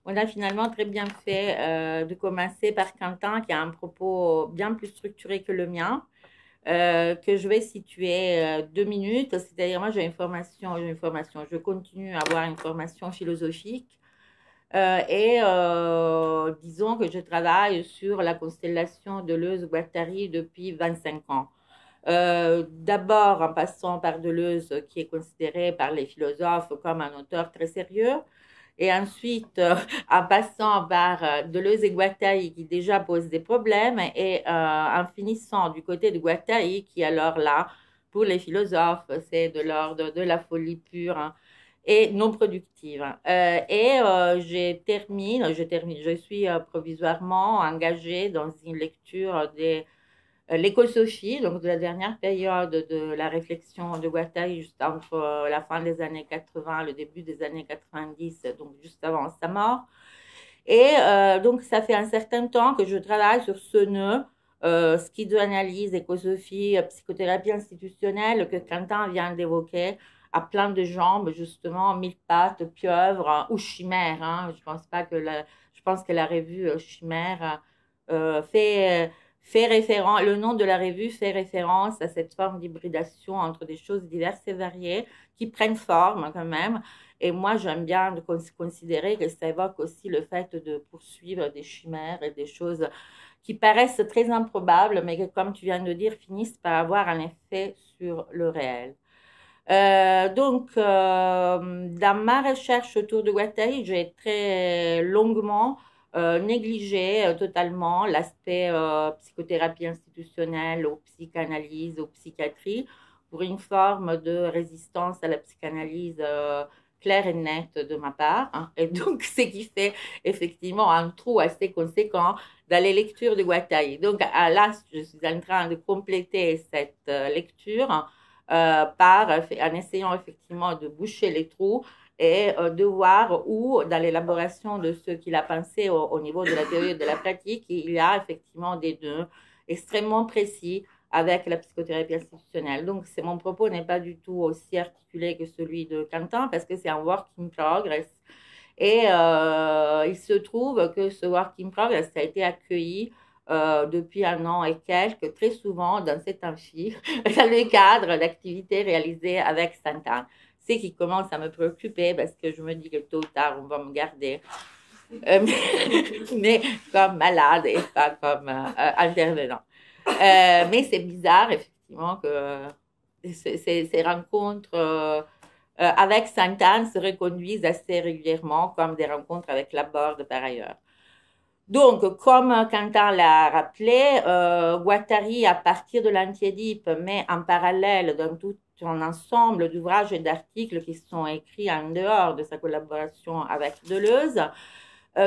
On a finalement très bien fait de commencer par Quentin, qui a un propos bien plus structuré que le mien, que je vais situer 2 minutes. C'est-à-dire, moi, j'ai une formation, je continue à avoir une formation philosophique. Disons que je travaille sur la constellation Deleuze-Guattari depuis 25 ans. D'abord en passant par Deleuze, qui est considéré par les philosophes comme un auteur très sérieux, et ensuite en passant par Deleuze et Guattari, qui déjà posent des problèmes, et en finissant du côté de Guattari, qui alors là, pour les philosophes, c'est de l'ordre de la folie pure, hein, et non productive. Je suis provisoirement engagée dans une lecture de l'écosophie, donc de la dernière période de la réflexion de Guattari, juste entre la fin des années 80 et le début des années 90, donc juste avant sa mort. Et donc, ça fait un certain temps que je travaille sur ce nœud, schizoanalyse, écosophie, psychothérapie institutionnelle, que Quentin vient d'évoquer, à plein de jambes, justement, mille-pattes, pieuvre ou chimère. Hein. Je pense que la revue Chimère fait référence, le nom de la revue fait référence à cette forme d'hybridation entre des choses diverses et variées qui prennent forme quand même. Et moi, j'aime bien considérer que ça évoque aussi le fait de poursuivre des chimères et des choses qui paraissent très improbables, mais qui, comme tu viens de dire, finissent par avoir un effet sur le réel. Dans ma recherche autour de Guattari, j'ai très longuement négligé totalement l'aspect psychothérapie institutionnelle, aux psychanalyse, aux psychiatries, pour une forme de résistance à la psychanalyse claire et nette de ma part. Hein. Et donc, ce qui fait effectivement un trou assez conséquent dans les lectures de Guattari. Donc, là, je suis en train de compléter cette lecture en essayant effectivement de boucher les trous et de voir où, dans l'élaboration de ce qu'il a pensé au niveau de la théorie et de la pratique, il y a effectivement des nœuds extrêmement précis avec la psychothérapie institutionnelle. Donc, mon propos n'est pas du tout aussi articulé que celui de Quentin, parce que c'est un work in progress. Et il se trouve que ce work in progress a été accueilli depuis 1 an et quelques, très souvent dans cet amphi, dans le cadre d'activités réalisées avec Sainte-Anne. C'est qui commence à me préoccuper parce que je me dis que tôt ou tard, on va me garder. Mais comme malade et pas comme intervenant. Mais c'est bizarre, effectivement, que ces rencontres avec Sainte-Anne se reconduisent assez régulièrement, comme des rencontres avec Laborde par ailleurs. Donc, comme Quentin l'a rappelé, Guattari, à partir de l'Anti-Édipe, mais en parallèle dans tout un ensemble d'ouvrages et d'articles qui sont écrits en dehors de sa collaboration avec Deleuze,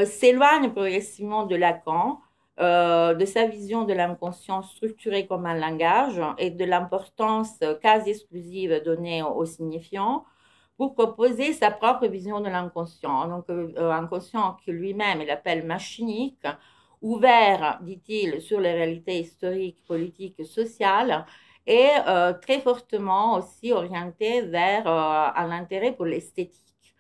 s'éloigne progressivement de Lacan, de sa vision de l'inconscient structuré comme un langage et de l'importance quasi exclusive donnée au signifiant, pour proposer sa propre vision de l'inconscient. Donc, inconscient que lui-même il appelle machinique, ouvert, dit-il, sur les réalités historiques, politiques, sociales, et très fortement aussi orienté vers un intérêt pour l'esthétique.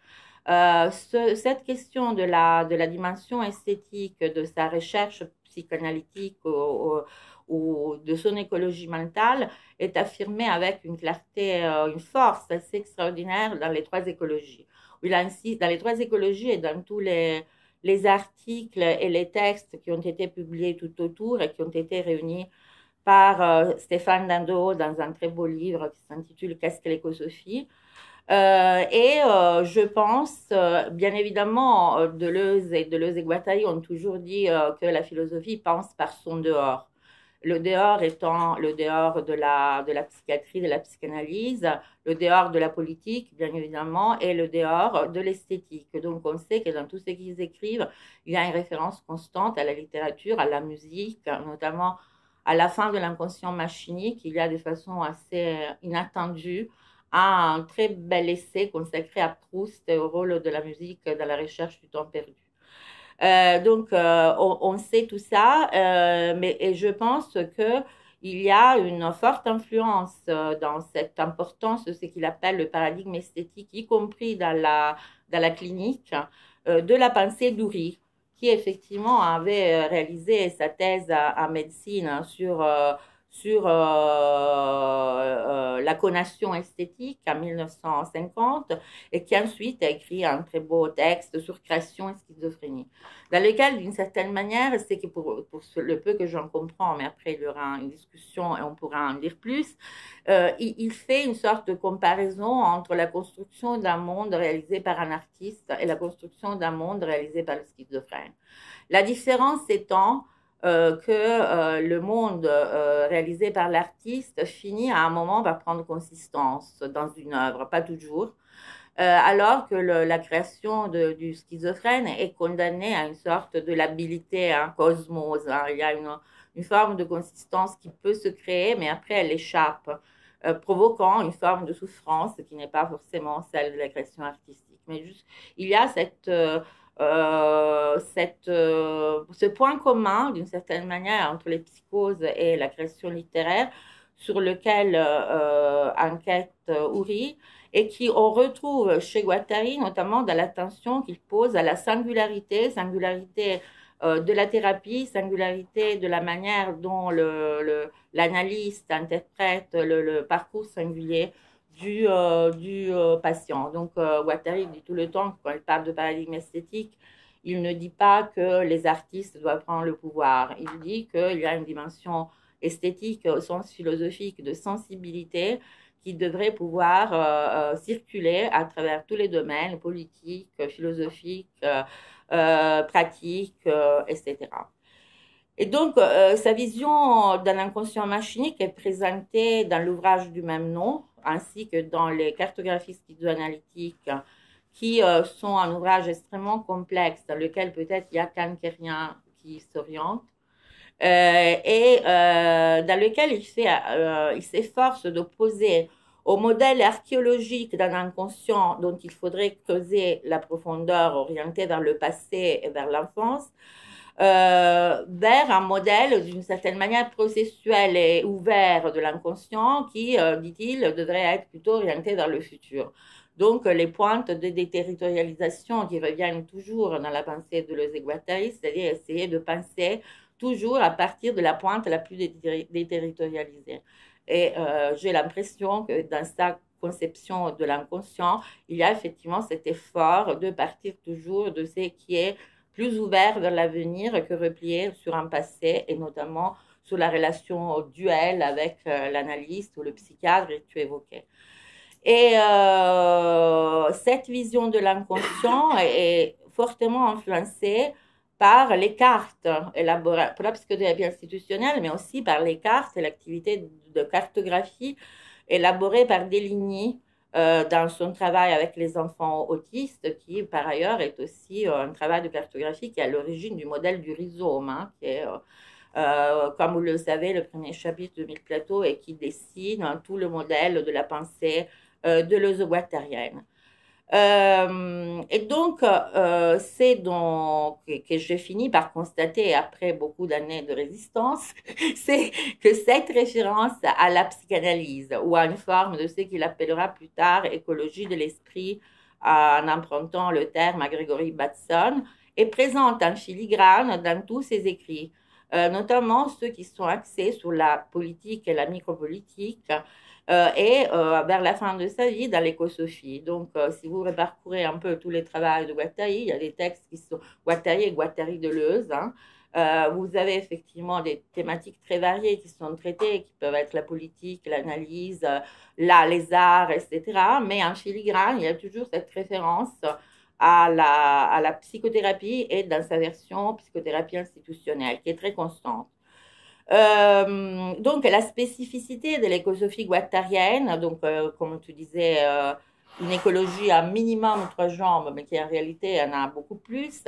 Cette question de la dimension esthétique de sa recherche psychanalytique ou de son écologie mentale est affirmée avec une clarté, une force assez extraordinaire dans les 3 écologies. Il insiste dans les 3 écologies et dans tous les articles et les textes qui ont été publiés tout autour et qui ont été réunis par Stéphane Dindot dans un très beau livre qui s'intitule « Qu'est-ce que l'écosophie ?» je pense, bien évidemment, Deleuze et Guattari ont toujours dit que la philosophie pense par son dehors. Le dehors étant le dehors de la psychiatrie, de la psychanalyse, le dehors de la politique, bien évidemment, et le dehors de l'esthétique. Donc, on sait que dans tout ce qu'ils écrivent, il y a une référence constante à la littérature, à la musique, notamment à la fin de l'inconscient machinique. Il y a de façon assez inattendue un très bel essai consacré à Proust et au rôle de la musique dans la recherche du temps perdu. On sait tout ça, et je pense qu'il y a une forte influence dans cette importance de ce qu'il appelle le paradigme esthétique, y compris dans la clinique, de la pensée d'Oury, qui effectivement avait réalisé sa thèse en médecine sur la connation esthétique en 1950 et qui ensuite a écrit un très beau texte sur création et schizophrénie, dans lequel, d'une certaine manière, c'est que pour le peu que j'en comprends, mais après il y aura une discussion et on pourra en dire plus, il fait une sorte de comparaison entre la construction d'un monde réalisé par un artiste et la construction d'un monde réalisé par le schizophrène. La différence étant que le monde réalisé par l'artiste finit à un moment par prendre consistance dans une œuvre, pas toujours, alors que la création du schizophrène est condamnée à une sorte de labilité, cosmose. Il y a une forme de consistance qui peut se créer, mais après elle échappe, provoquant une forme de souffrance qui n'est pas forcément celle de la création artistique. Mais juste, il y a ce point commun, d'une certaine manière, entre les psychoses et la création littéraire, sur lequel enquête Oury, et qui on retrouve chez Guattari, notamment dans l'attention qu'il pose à la singularité de la thérapie, singularité de la manière dont l'analyste interprète le parcours singulier du patient. Donc, Guattari dit tout le temps que quand il parle de paradigme esthétique, il ne dit pas que les artistes doivent prendre le pouvoir. Il dit qu'il y a une dimension esthétique au sens philosophique de sensibilité qui devrait pouvoir circuler à travers tous les domaines politiques, philosophiques, pratiques, etc. Et donc, sa vision d'un inconscient machinique est présentée dans l'ouvrage du même nom, ainsi que dans les cartographies schizoanalytiques, qui sont un ouvrage extrêmement complexe, dans lequel peut-être il y a Can Quérien qui s'oriente, et dans lequel il s'efforce d'opposer au modèle archéologique d'un inconscient dont il faudrait creuser la profondeur orientée vers le passé et vers l'enfance, vers un modèle d'une certaine manière processuel et ouvert de l'inconscient qui, dit-il, devrait être plutôt orienté vers le futur. Donc, les pointes de déterritorialisation qui reviennent toujours dans la pensée de Deleuze-Guattari, c'est-à-dire essayer de penser toujours à partir de la pointe la plus déterritorialisée. Et j'ai l'impression que dans sa conception de l'inconscient, il y a effectivement cet effort de partir toujours de ce qui est plus ouvert vers l'avenir que replié sur un passé, et notamment sur la relation duel avec l'analyste ou le psychiatre que tu évoquais. Et cette vision de l'inconscient est fortement influencée par les cartes élaborées, pour la psychothérapie institutionnelle, mais aussi par les cartes et l'activité de cartographie élaborée par Deligny dans son travail avec les enfants autistes, qui par ailleurs est aussi un travail de cartographie qui est à l'origine du modèle du rhizome, hein, qui est, comme vous le savez, le premier chapitre de Mille Plateaux et qui dessine hein, tout le modèle de la pensée deleuze-guattarienne. Et donc, c'est donc que j'ai fini par constater après beaucoup d'années de résistance, c'est que cette référence à la psychanalyse ou à une forme de ce qu'il appellera plus tard écologie de l'esprit, en empruntant le terme à Gregory Bateson, est présente en filigrane dans tous ses écrits, notamment ceux qui sont axés sur la politique et la micropolitique, et vers la fin de sa vie dans l'écosophie. Donc, si vous reparcourez un peu tous les travaux de Guattari, il y a des textes qui sont Guattari et Guattari-Deleuze. Hein. Vous avez effectivement des thématiques très variées qui sont traitées, qui peuvent être la politique, l'analyse, les arts, etc. Mais en filigrane, il y a toujours cette référence à la psychothérapie et dans sa version psychothérapie institutionnelle, qui est très constante. Donc, la spécificité de l'écosophie guattarienne, donc, comme tu disais, une écologie à minimum 3 jambes, mais qui en réalité en a beaucoup plus,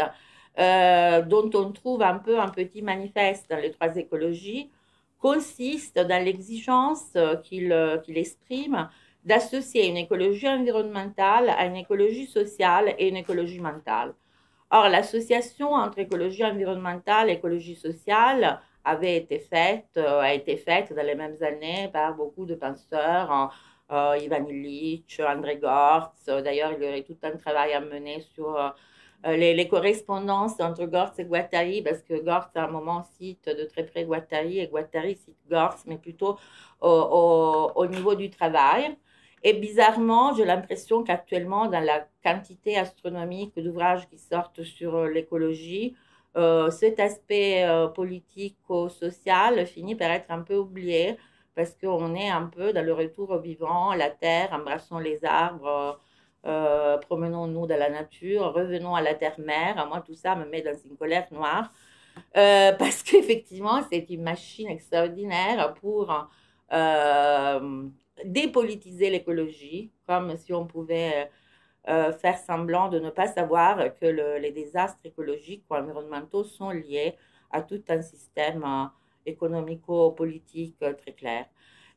dont on trouve un peu un petit manifeste dans les 3 écologies, consiste dans l'exigence qu'il exprime d'associer une écologie environnementale à une écologie sociale et une écologie mentale. Or, l'association entre écologie environnementale et écologie sociale a été faite dans les mêmes années par beaucoup de penseurs, Ivan Illich, André Gortz. D'ailleurs, il y aurait tout un travail à mener sur les correspondances entre Gortz et Guattari, parce que Gortz, à un moment, cite de très près Guattari, et Guattari cite Gortz, mais plutôt au niveau du travail. Et bizarrement, j'ai l'impression qu'actuellement, dans la quantité astronomique d'ouvrages qui sortent sur l'écologie, cet aspect politico-social finit par être un peu oublié parce qu'on est un peu dans le retour au vivant, la terre, embrassons les arbres, promenons-nous dans la nature, revenons à la terre-mère. Moi, tout ça me met dans une colère noire parce qu'effectivement, c'est une machine extraordinaire pour dépolitiser l'écologie, comme si on pouvait faire semblant de ne pas savoir que les désastres écologiques ou environnementaux sont liés à tout un système économico-politique très clair.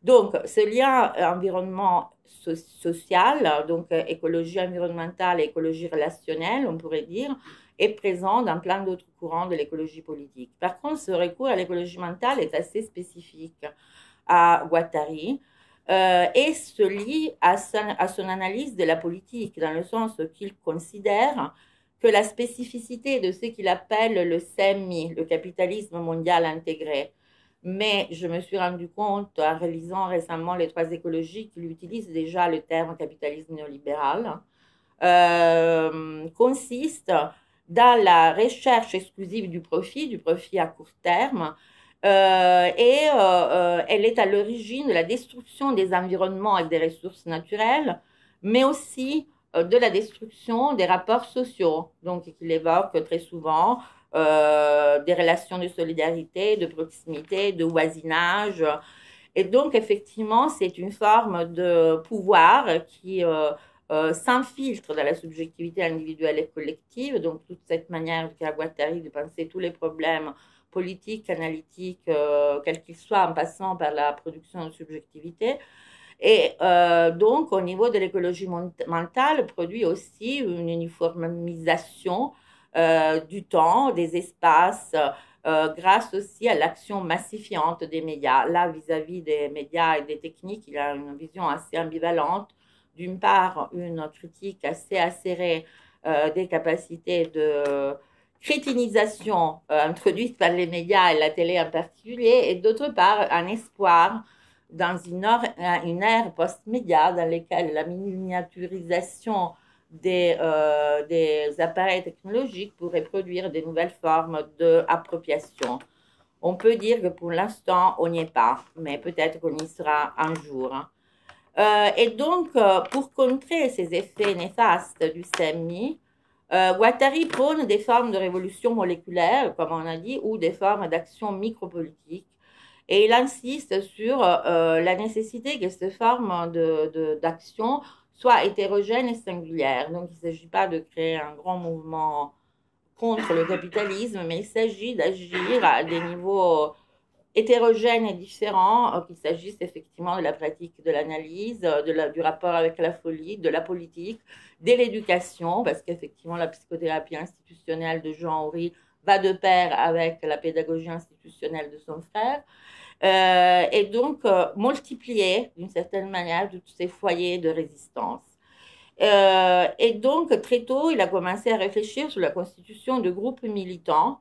Donc, ce lien environnement social, donc écologie environnementale et écologie relationnelle, on pourrait dire, est présent dans plein d'autres courants de l'écologie politique. Par contre, ce recours à l'écologie mentale est assez spécifique à Guattari, et se lie à son analyse de la politique, dans le sens qu'il considère que la spécificité de ce qu'il appelle le CMI, le capitalisme mondial intégré, mais je me suis rendu compte en relisant récemment les 3 écologies qu'il utilise déjà le terme capitalisme néolibéral, consiste dans la recherche exclusive du profit à court terme, elle est à l'origine de la destruction des environnements et des ressources naturelles, mais aussi de la destruction des rapports sociaux, donc qu'il évoque très souvent des relations de solidarité, de proximité, de voisinage. Et donc, effectivement, c'est une forme de pouvoir qui s'infiltre dans la subjectivité individuelle et collective, donc toute cette manière qu'a Guattari de penser tous les problèmes politiques, analytiques, quels qu'ils soient, en passant par la production de subjectivité. Et donc, au niveau de l'écologie mentale, produit aussi une uniformisation du temps, des espaces, grâce aussi à l'action massifiante des médias. Là, vis-à-vis des médias et des techniques, il a une vision assez ambivalente. D'une part, une critique assez acérée des capacités de crétinisation introduites par les médias et la télé en particulier, et d'autre part, un espoir dans une ère post-média dans laquelle la miniaturisation des appareils technologiques pourrait produire des nouvelles formes d'appropriation. On peut dire que pour l'instant, on n'y est pas, mais peut-être qu'on y sera un jour. Et donc, pour contrer ces effets néfastes du CMI, Guattari prône des formes de révolution moléculaire, comme on a dit, ou des formes d'action micropolitique. Et il insiste sur la nécessité que ces formes d'action soient hétérogènes et singulières. Donc, il ne s'agit pas de créer un grand mouvement contre le capitalisme, mais il s'agit d'agir à des niveaux hétérogènes et différents, qu'il s'agisse effectivement de la pratique de l'analyse, du rapport avec la folie, de la politique, de l'éducation, parce qu'effectivement la psychothérapie institutionnelle de Jean Oury va de pair avec la pédagogie institutionnelle de son frère, et donc multiplier d'une certaine manière tous ces foyers de résistance. Et donc très tôt, il a commencé à réfléchir sur la constitution de groupes militants,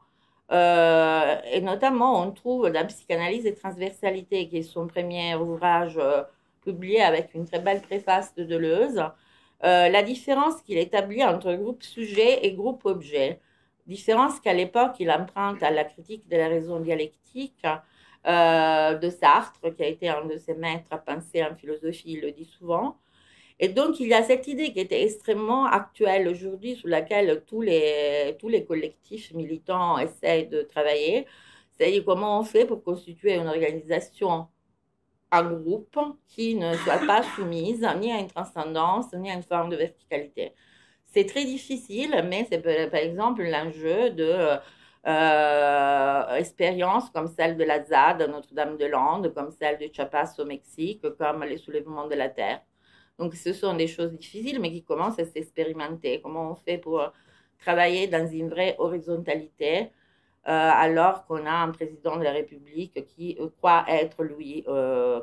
et notamment, on trouve dans Psychanalyse et transversalité, qui est son premier ouvrage publié avec une très belle préface de Deleuze, la différence qu'il établit entre groupe sujet et groupe objet. Différence qu'à l'époque, il emprunte à la critique de la raison dialectique de Sartre, qui a été un de ses maîtres à penser en philosophie, il le dit souvent. Et donc, il y a cette idée qui était extrêmement actuelle aujourd'hui, sur laquelle tous les collectifs militants essayent de travailler, c'est-à-dire comment on fait pour constituer une organisation en groupe qui ne soit pas soumise ni à une transcendance, ni à une forme de verticalité. C'est très difficile, mais c'est par exemple l'enjeu de expériences comme celle de la ZAD, Notre-Dame-de-Lande, comme celle de Chiapas au Mexique, comme les soulèvements de la Terre. Donc, ce sont des choses difficiles, mais qui commencent à s'expérimenter. Comment on fait pour travailler dans une vraie horizontalité, alors qu'on a un président de la République qui croit être Louis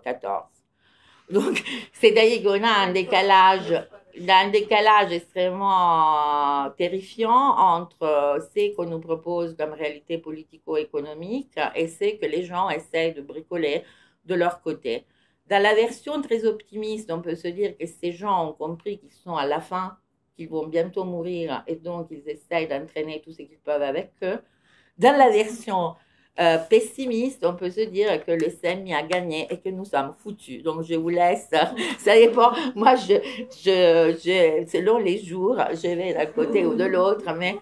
XIV. Donc, c'est-à-dire qu'on a un décalage extrêmement terrifiant entre ce qu'on nous propose comme réalité politico-économique et ce que les gens essayent de bricoler de leur côté. Dans la version très optimiste, on peut se dire que ces gens ont compris qu'ils sont à la fin, qu'ils vont bientôt mourir, et donc ils essayent d'entraîner tout ce qu'ils peuvent avec eux. Dans la version pessimiste, on peut se dire que le CMI a gagné et que nous sommes foutus. Donc je vous laisse, ça dépend. Moi, selon les jours, je vais d'un côté ou de l'autre, mais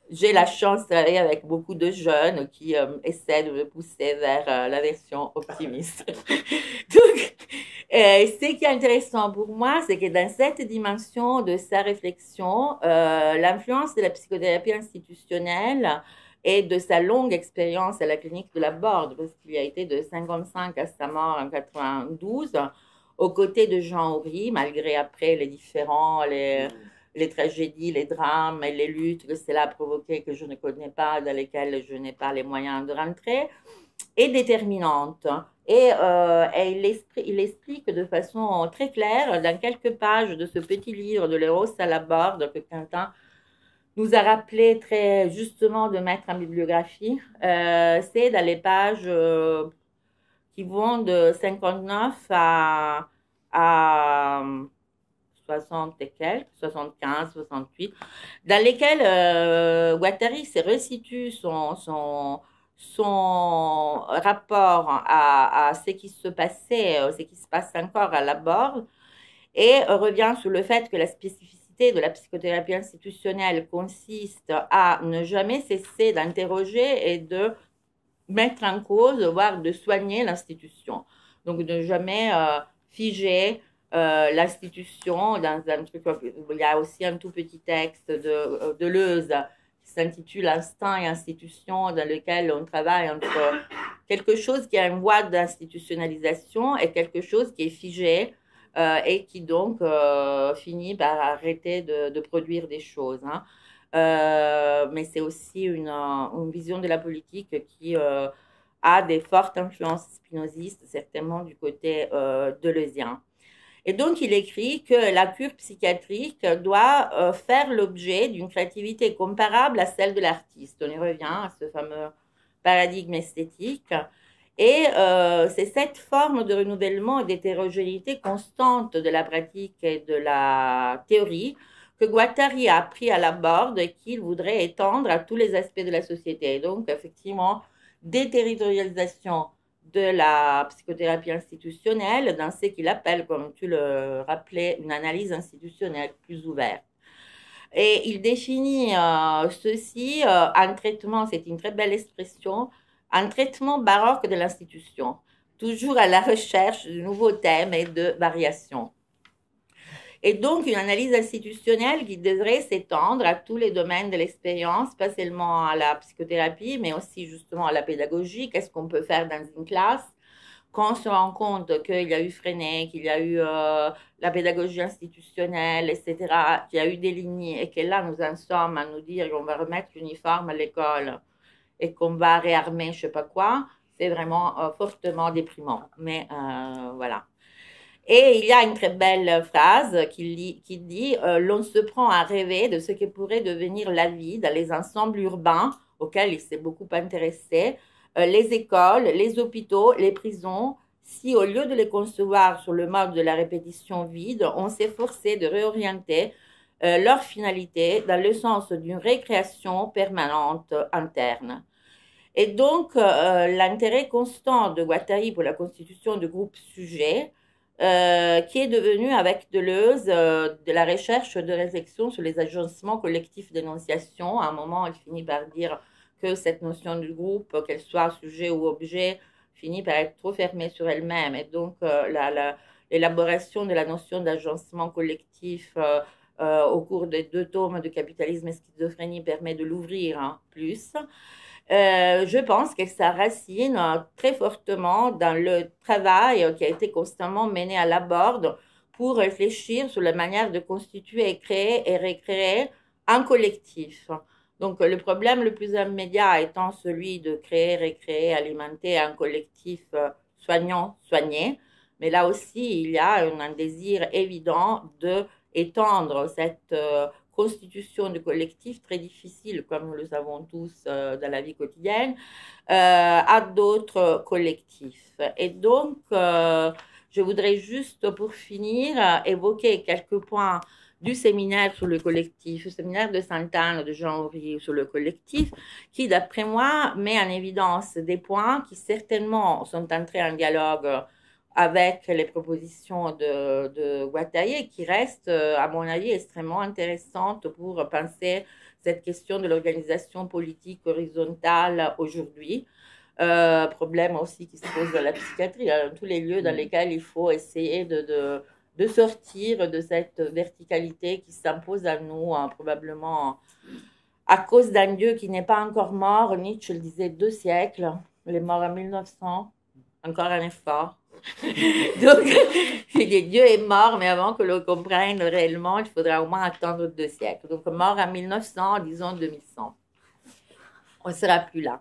j'ai la chance de travailler avec beaucoup de jeunes qui essaient de me pousser vers la version optimiste. Donc, ce qui est intéressant pour moi, c'est que dans cette dimension de sa réflexion, l'influence de la psychothérapie institutionnelle et de sa longue expérience à la clinique de la Borde, parce qu'il a été de 1955 à sa mort en 1992, aux côtés de Jean Oury, malgré après les tragédies, les drames et les luttes que cela a provoqué, que je ne connais pas, dans lesquelles je n'ai pas les moyens de rentrer, est déterminante. Et il explique de façon très claire, dans quelques pages de ce petit livre de Léros à la Borde, que Quentin nous a rappelé très justement de mettre en bibliographie, c'est dans les pages qui vont de 59 à 60 et quelques, 75, 68, dans lesquels Guattari se resitue son rapport à ce qui se passait, ce qui se passe encore à la Borde, et revient sur le fait que la spécificité de la psychothérapie institutionnelle consiste à ne jamais cesser d'interroger et de mettre en cause, voire de soigner l'institution. Donc, de jamais figer l'institution dans un truc. Il y a aussi un tout petit texte de Deleuze qui s'intitule Instinct et institution, dans lequel on travaille entre quelque chose qui a une voie d'institutionnalisation et quelque chose qui est figé et qui donc finit par arrêter de produire des choses. Hein. mais c'est aussi une vision de la politique qui a des fortes influences spinozistes, certainement du côté deleuzien. Et donc, il écrit que la cure psychiatrique doit faire l'objet d'une créativité comparable à celle de l'artiste. On y revient à ce fameux paradigme esthétique. Et c'est cette forme de renouvellement et d'hétérogénéité constante de la pratique et de la théorie que Guattari a pris à la borde et qu'il voudrait étendre à tous les aspects de la société. Donc, effectivement, déterritorialisation de la psychothérapie institutionnelle dans ce qu'il appelle, comme tu le rappelais, une analyse institutionnelle plus ouverte. Et il définit ceci en traitement, c'est une très belle expression, un traitement baroque de l'institution, toujours à la recherche de nouveaux thèmes et de variations. Et donc, une analyse institutionnelle qui devrait s'étendre à tous les domaines de l'expérience, pas seulement à la psychothérapie, mais aussi justement à la pédagogie. Qu'est-ce qu'on peut faire dans une classe? Quand on se rend compte qu'il y a eu Freinet, qu'il y a eu la pédagogie institutionnelle, etc., qu'il y a eu des lignes et que là, nous en sommes à nous dire qu'on va remettre l'uniforme à l'école et qu'on va réarmer je ne sais pas quoi, c'est vraiment fortement déprimant. Mais voilà. Et il y a une très belle phrase qui dit l'on se prend à rêver de ce que pourrait devenir la vie dans les ensembles urbains auxquels il s'est beaucoup intéressé, les écoles, les hôpitaux, les prisons, si au lieu de les concevoir sur le mode de la répétition vide, on s'efforçait de réorienter leur finalité dans le sens d'une récréation permanente interne. Et donc, l'intérêt constant de Guattari pour la constitution de groupes sujets, qui est devenu avec Deleuze de la recherche de réflexion sur les agencements collectifs d'énonciation. À un moment, il finit par dire que cette notion du groupe, qu'elle soit sujet ou objet, finit par être trop fermée sur elle-même. Et donc, l'élaboration de la notion d'agencement collectif au cours des 2 tomes de Capitalisme et Schizophrénie permet de l'ouvrir plus. Je pense que ça racine très fortement dans le travail qui a été constamment mené à la borde pour réfléchir sur la manière de constituer, créer et recréer un collectif. Donc, le problème le plus immédiat étant celui de créer, recréer, alimenter un collectif soignant, soigné. Mais là aussi, il y a un désir évident d'étendre cette constitution de collectifs très difficile, comme nous le savons tous dans la vie quotidienne, à d'autres collectifs. Et donc, je voudrais juste, pour finir, évoquer quelques points du séminaire sur le collectif, le séminaire de Sainte-Anne de Jean Ory sur le collectif, qui, d'après moi, met en évidence des points qui certainement sont entrés en dialogue avec les propositions de Guattari, qui restent, à mon avis, extrêmement intéressantes pour penser cette question de l'organisation politique horizontale aujourd'hui. Problème aussi qui se pose dans la psychiatrie, dans tous les lieux dans lesquels il faut essayer de sortir de cette verticalité qui s'impose à nous, probablement à cause d'un Dieu qui n'est pas encore mort. Nietzsche le disait 2 siècles, il est mort en 1900, encore un effort. Donc, Dieu est mort, mais avant que l'on comprenne réellement, il faudra au moins attendre 2 siècles. Donc, mort en 1900, disons 2100. On ne sera plus là.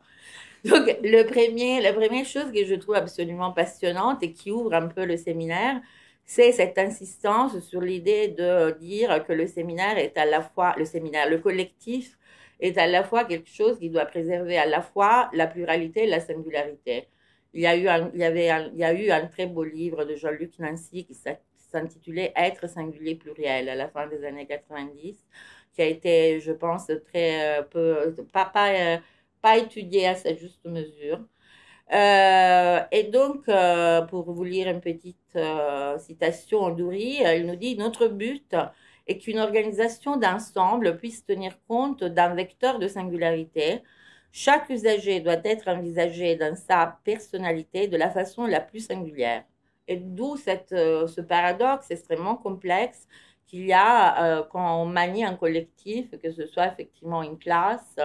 Donc, la première chose que je trouve absolument passionnante et qui ouvre un peu le séminaire, c'est cette insistance sur l'idée de dire que le séminaire est à la fois, le collectif est à la fois quelque chose qui doit préserver à la fois la pluralité et la singularité. Il y a eu un très beau livre de Jean-Luc Nancy qui s'intitulait Être singulier pluriel à la fin des années 90, qui a été, je pense, très peu, pas étudié à sa juste mesure. Et donc, pour vous lire une petite citation d'Oury, il nous dit « Notre but est qu'une organisation d'ensemble puisse tenir compte d'un vecteur de singularité. Chaque usager doit être envisagé dans sa personnalité de la façon la plus singulière. » Et d'où ce paradoxe extrêmement complexe qu'il y a quand on manie un collectif, que ce soit effectivement une classe,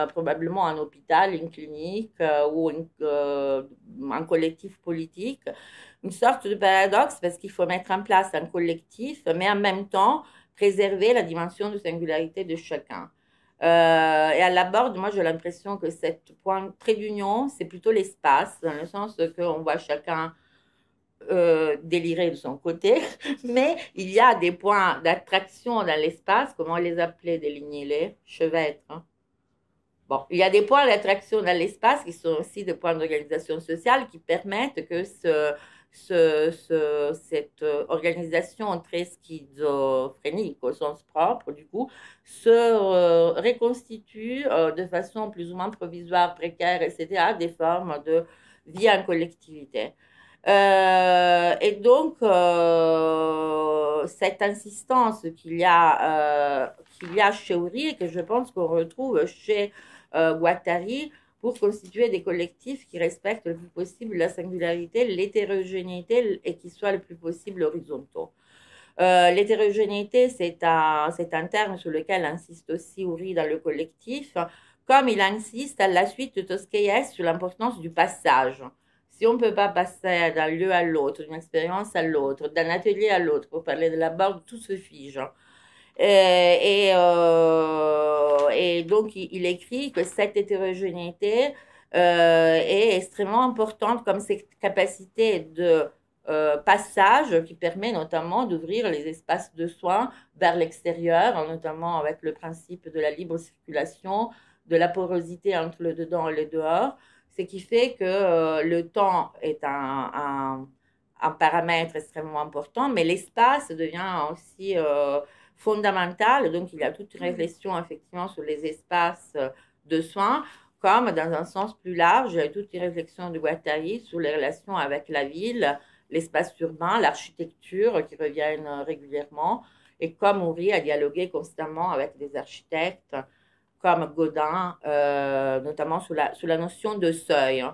probablement un hôpital, une clinique ou un collectif politique. Une sorte de paradoxe parce qu'il faut mettre en place un collectif, mais en même temps préserver la dimension de singularité de chacun. Et à Laborde, moi, j'ai l'impression que cette point trait d'union, c'est plutôt l'espace, dans le sens qu'on voit chacun délirer de son côté, mais il y a des points d'attraction dans l'espace, comment on les appelait, délignez-les, chevêtres. Hein. Bon, il y a des points d'attraction dans l'espace qui sont aussi des points d'organisation sociale qui permettent que cette organisation très schizophrénique au sens propre, du coup, se reconstitue de façon plus ou moins provisoire, précaire, etc., des formes de vie en collectivité. Et donc, cette insistance qu'il y a chez Oury et que je pense qu'on retrouve chez Guattari pour constituer des collectifs qui respectent le plus possible la singularité, l'hétérogénéité et qui soient le plus possible horizontaux. L'hétérogénéité, c'est un terme sur lequel insiste aussi Oury dans le collectif, comme il insiste à la suite de Tosquelles sur l'importance du passage. Si on ne peut pas passer d'un lieu à l'autre, d'une expérience à l'autre, d'un atelier à l'autre, pour parler de Laborde, tout se fige. Et donc, il écrit que cette hétérogénéité est extrêmement importante comme cette capacité de passage qui permet notamment d'ouvrir les espaces de soins vers l'extérieur, notamment avec le principe de la libre circulation, de la porosité entre le dedans et le dehors, ce qui fait que le temps est un paramètre extrêmement important, mais l'espace devient aussi fondamentale. Donc, il y a toute une réflexion effectivement sur les espaces de soins, comme dans un sens plus large, il y a toute une réflexion de Guattari sur les relations avec la ville, l'espace urbain, l'architecture qui reviennent régulièrement, et comme Oury a dialogué constamment avec des architectes comme Godin, notamment sur la notion de seuil.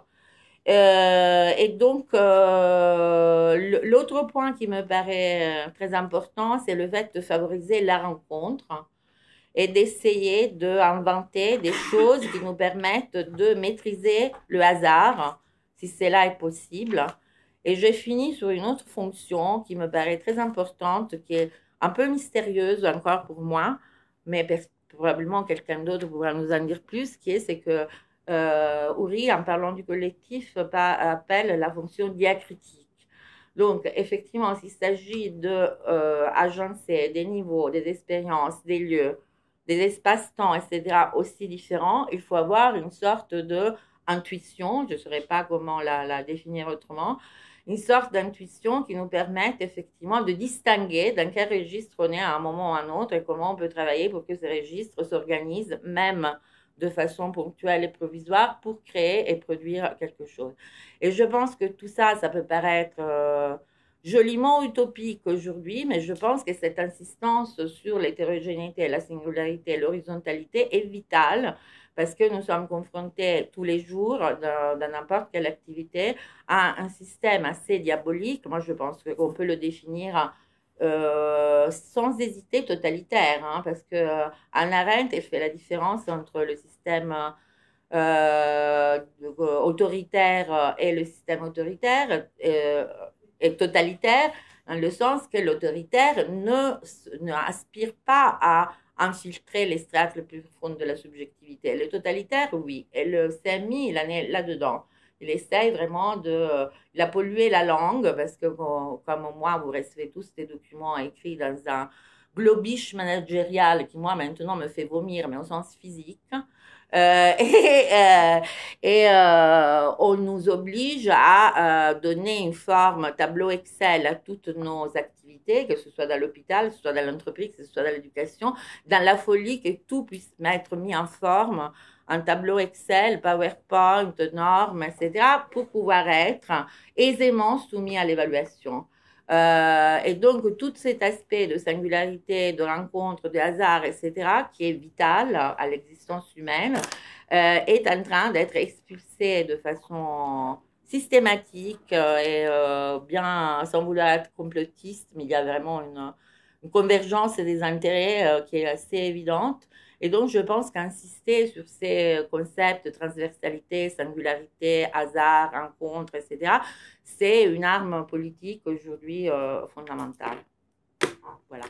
Et donc, l'autre point qui me paraît très important, c'est le fait de favoriser la rencontre et d'essayer d'inventer des choses qui nous permettent de maîtriser le hasard, si cela est possible. Et je finis sur une autre fonction qui me paraît très importante, qui est un peu mystérieuse encore pour moi, mais probablement quelqu'un d'autre pourra nous en dire plus, c'est que Oury, en parlant du collectif, appelle la fonction diacritique. Donc, effectivement, s'il s'agit d'agencer des niveaux, des expériences, des lieux, des espaces-temps, etc., aussi différents, il faut avoir une sorte d'intuition, je ne saurais pas comment la définir autrement, une sorte d'intuition qui nous permette effectivement de distinguer dans quel registre on est à un moment ou à un autre et comment on peut travailler pour que ces registres s'organisent même de façon ponctuelle et provisoire pour créer et produire quelque chose. Et je pense que tout ça, ça peut paraître joliment utopique aujourd'hui, mais je pense que cette insistance sur l'hétérogénéité, la singularité, l'horizontalité est vitale parce que nous sommes confrontés tous les jours, dans n'importe quelle activité, à un système assez diabolique. Moi, je pense qu'on peut le définir sans hésiter totalitaire, hein, parce que Hannah Arendt, elle fait la différence entre le système autoritaire et le système autoritaire et totalitaire, dans le sens que l'autoritaire ne aspire pas à infiltrer les strates les plus profondes de la subjectivité. Le totalitaire, oui, et le CMI, il en est là-dedans. Il essaye vraiment il a pollué la langue parce que, comme moi, vous recevez tous ces documents écrits dans un globish managérial qui, moi, maintenant, me fait vomir, mais au sens physique. On nous oblige à donner une forme tableau Excel à toutes nos activités, que ce soit dans l'hôpital, que ce soit dans l'entreprise, que ce soit dans l'éducation, dans la folie que tout puisse être mis en forme, un tableau Excel, PowerPoint, normes, etc., pour pouvoir être aisément soumis à l'évaluation. Et donc, tout cet aspect de singularité, de rencontre, de hasard, etc., qui est vital à l'existence humaine, est en train d'être expulsé de façon systématique et bien, sans vouloir être complotiste, mais il y a vraiment une convergence des intérêts qui est assez évidente. Et donc, je pense qu'insister sur ces concepts de transversalité, singularité, hasard, rencontre, etc., c'est une arme politique aujourd'hui fondamentale. Voilà.